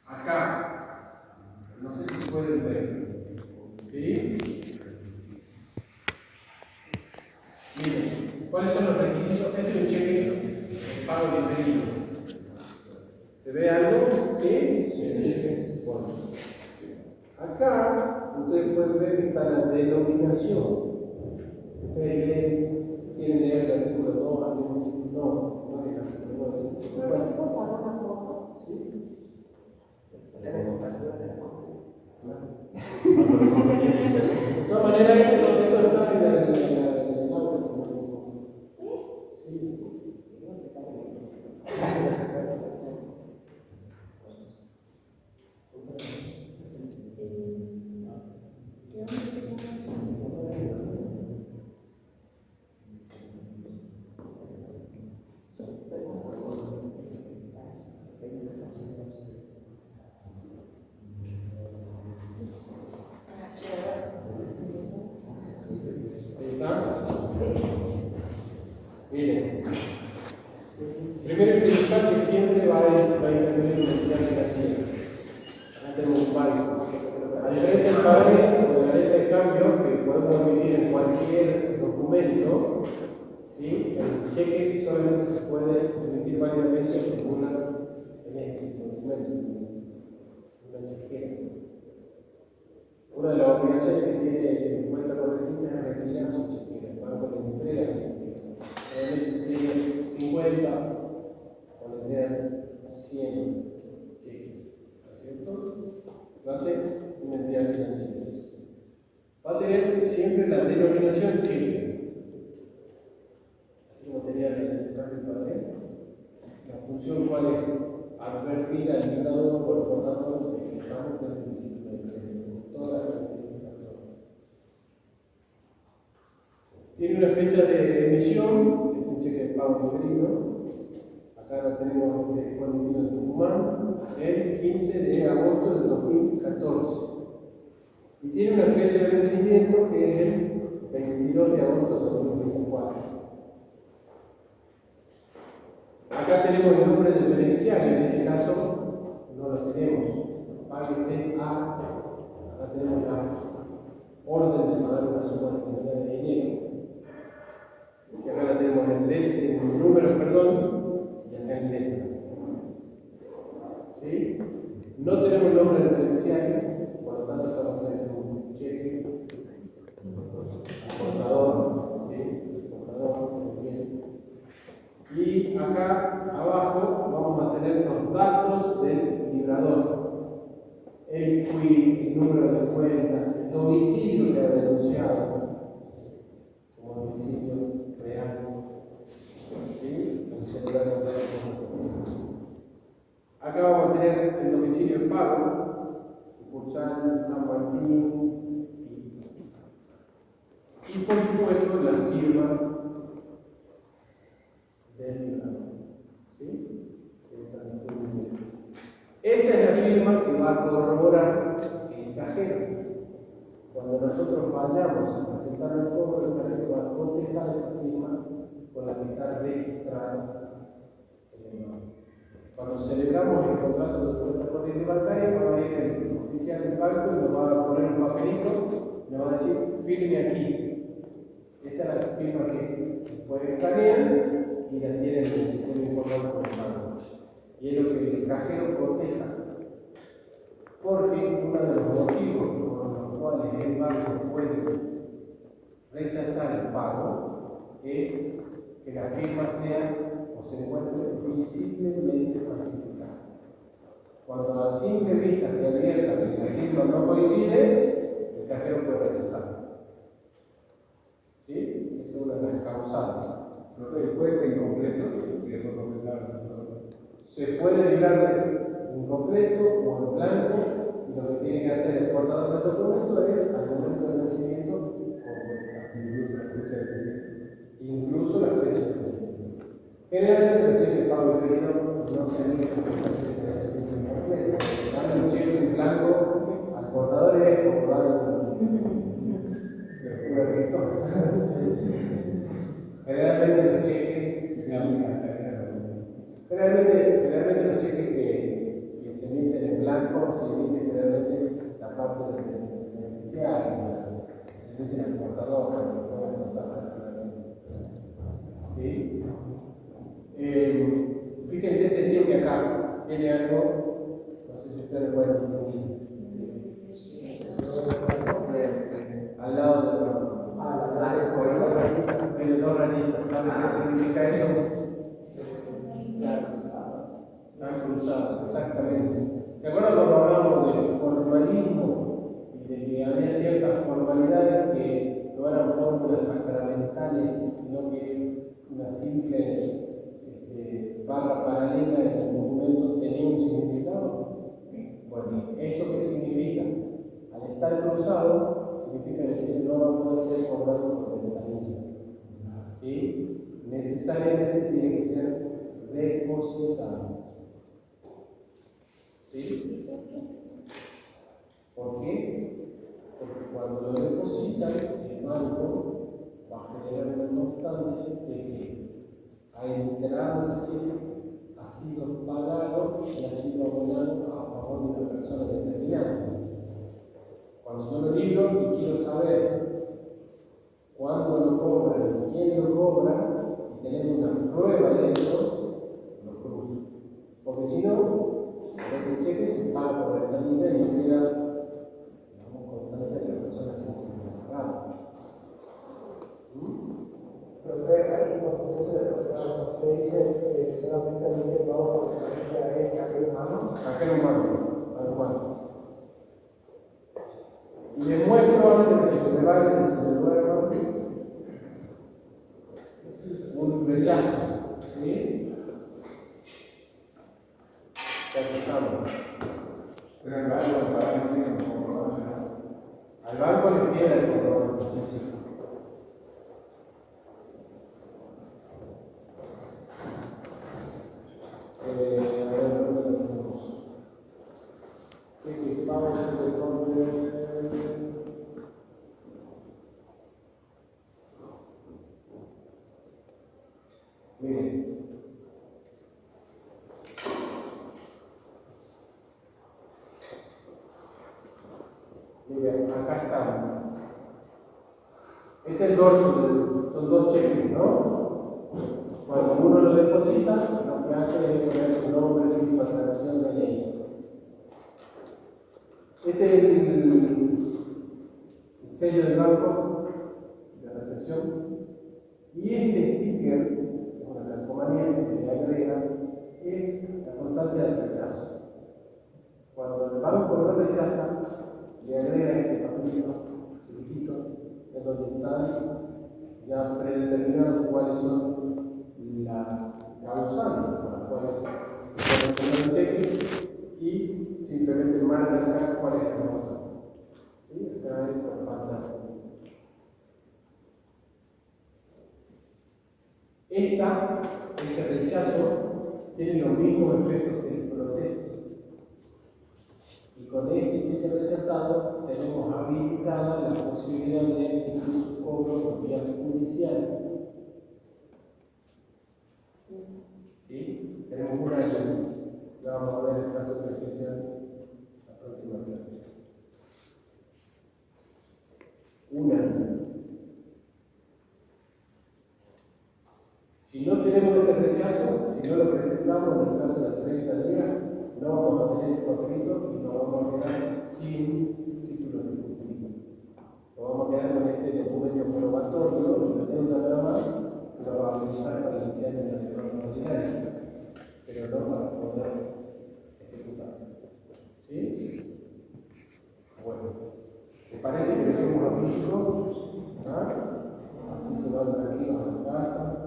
Acá, no sé si pueden ver, ¿sí? Miren, ¿cuáles son los requisitos? Este es un cheque de pago diferido. ¿Se ve algo? ¿Sí? Sí. Bueno. Acá, ustedes pueden ver que está la denominación. Ustedes leen, si quieren leer el artículo 2, no es el artículo 2, es el artículo 4. ¿Puedo sacar una foto? ¿Sí? Tenemos captura de la compra. De todas maneras, esto está en el auto. Sí. Miren, primero y principal que siempre va a intervenir una entidad financiera. Acá tenemos un banco. A diferencia del pagaré o de la letra de cambio, que podemos emitir en cualquier documento, ¿sí? El cheque solamente se puede emitir válidamente en este documento, en una chequera. Una de las obligaciones que tiene cuenta corriente es retirar su chequera. El banco le entrega la chequera. Tiene 50, cuando tenían 100 cheques, ¿no es cierto? Lo hace una entidad financiera. Va a tener siempre la denominación cheque. Así como tenía el cambio de padre. La función cuál es advertir al librador o al portador de que estamos de todas las actividades. Tiene una fecha de emisión, es un cheque de pago diferido. Acá lo tenemos, que fue emitido en Tucumán el 15 de agosto del 2014. Y tiene una fecha de vencimiento que es el 22 de agosto del 2024. Acá tenemos el nombre del beneficiario, en este caso no lo tenemos. Páguese a. Acá tenemos la orden de pagar una suma determinada de dinero. Y acá la tenemos en números, y acá en letras. ¿Sí? No tenemos el nombre del beneficiario, por lo tanto estamos en un cheque Nacional, San Martín y por supuesto la firma del librador. ¿Sí? Esa es la firma que va a corroborar el cajero. Cuando nosotros vayamos a presentar el cobro, el cajero va a cotejar esa firma con la que está registrada en el banco. Cuando celebramos el contrato de cuenta corriente bancaria, va a venir el oficial del banco y nos va a poner un papelito y nos va a decir, firme aquí. Esa es la firma que se puede escanear y la tiene en el sistema informático del banco. Y es lo que el cajero coteja. Porque uno de los motivos por los cuales el banco puede rechazar el pago es que la firma sea o se encuentre visiblemente falsificada. Cuando a simple vista se advierta que la firma no coincide, el cajero puede rechazarla. ¿Sí? Esa es una de las causales. No se puede incompleto y después completar. Se puede librar de incompleto o en blanco, y lo que tiene que hacer el portador del documento es, al momento del vencimiento, completar. Incluso la fecha de vencimiento. Generalmente los cheques de pago diferido no se emiten con la fecha de vencimiento incompleta. Darle un cheque en blanco al portador es como darle generalmente los cheques generalmente los cheques que se emiten en blanco se emiten generalmente la parte del beneficiario, se emiten al portador, ¿sí? Fíjense este cheque acá, tiene algo, no sé si ustedes pueden distinguir. Al lado del banco. Tiene dos rayitas. ¿Saben qué significa eso? Están cruzadas, exactamente. ¿Se acuerdan cuando hablamos del formalismo y de que había ciertas formalidades que no eran fórmulas sacramentales, sino que una simple barra paralela en el documento tenía un significado? Bueno, ¿eso qué significa? Al estar cruzado, significa que el cheque no va a poder ser cobrado por ventanilla. ¿Sí? Necesariamente tiene que ser depositado. ¿Sí? ¿Por qué? Porque cuando lo depositan, el banco va a generar una constancia de que ha entrado ese cheque, ha sido pagado y ha sido abonado a favor de una persona determinada. Cuando yo lo libro y quiero saber cuándo lo cobran, quién lo cobra, y tener una prueba de eso, lo cruzo. Porque si no, el cheque se paga por ventanilla y no queda, constancia de la persona que se ha pagado. Profe, hay unos procesos de proceso que dice que solamente emite pago por ventanilla es cajero humano. Cajero humano, tal cual. Y les muestro antes de que se me vaya, que se me duerma, un rechazo. ¿Sí? Ya estamos. Pero el banco está metiendo como Al banco le pide el comprobante. A ver, ¿dónde lo tenemos? Sí, que pago de compra. Miren. Miren, acá está. Este es el dorso, son dos cheques, ¿no? Cuando uno lo deposita, lo que hace es poner su nombre, firma, aclaración de ley. Este es el sello del banco de recepción. Y este sticker, una calcomanía que se le agrega, es la constancia del rechazo. Cuando el banco lo rechaza, le agrega este papelito chiquitito, en donde están ya predeterminados cuáles son las causales por las cuales se puede poner el cheque y simplemente marca acá cuál es la causa. Este rechazo tiene los mismos efectos que el protesto. Y con este cheque rechazado tenemos habilitada la posibilidad de exigir su cobro por vía judicial. ¿Sí? Tenemos un año. Ya vamos a ver el caso presencial la próxima clase. Un año. Si no tenemos este rechazo, si no lo presentamos en el caso de 30 días, no vamos a tener este papelito y nos vamos a quedar sin título de ejecutivo. Nos vamos a quedar con este documento probatorio y la deuda nada más, que lo va a utilizar para iniciar en la reforma ordinaria, pero no para poder ejecutar. ¿Sí? Bueno, ¿te parece que dejemos a México? Así se van tranquilos a su casa.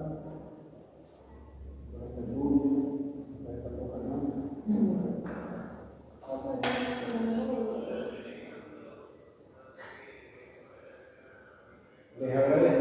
Les agradezco.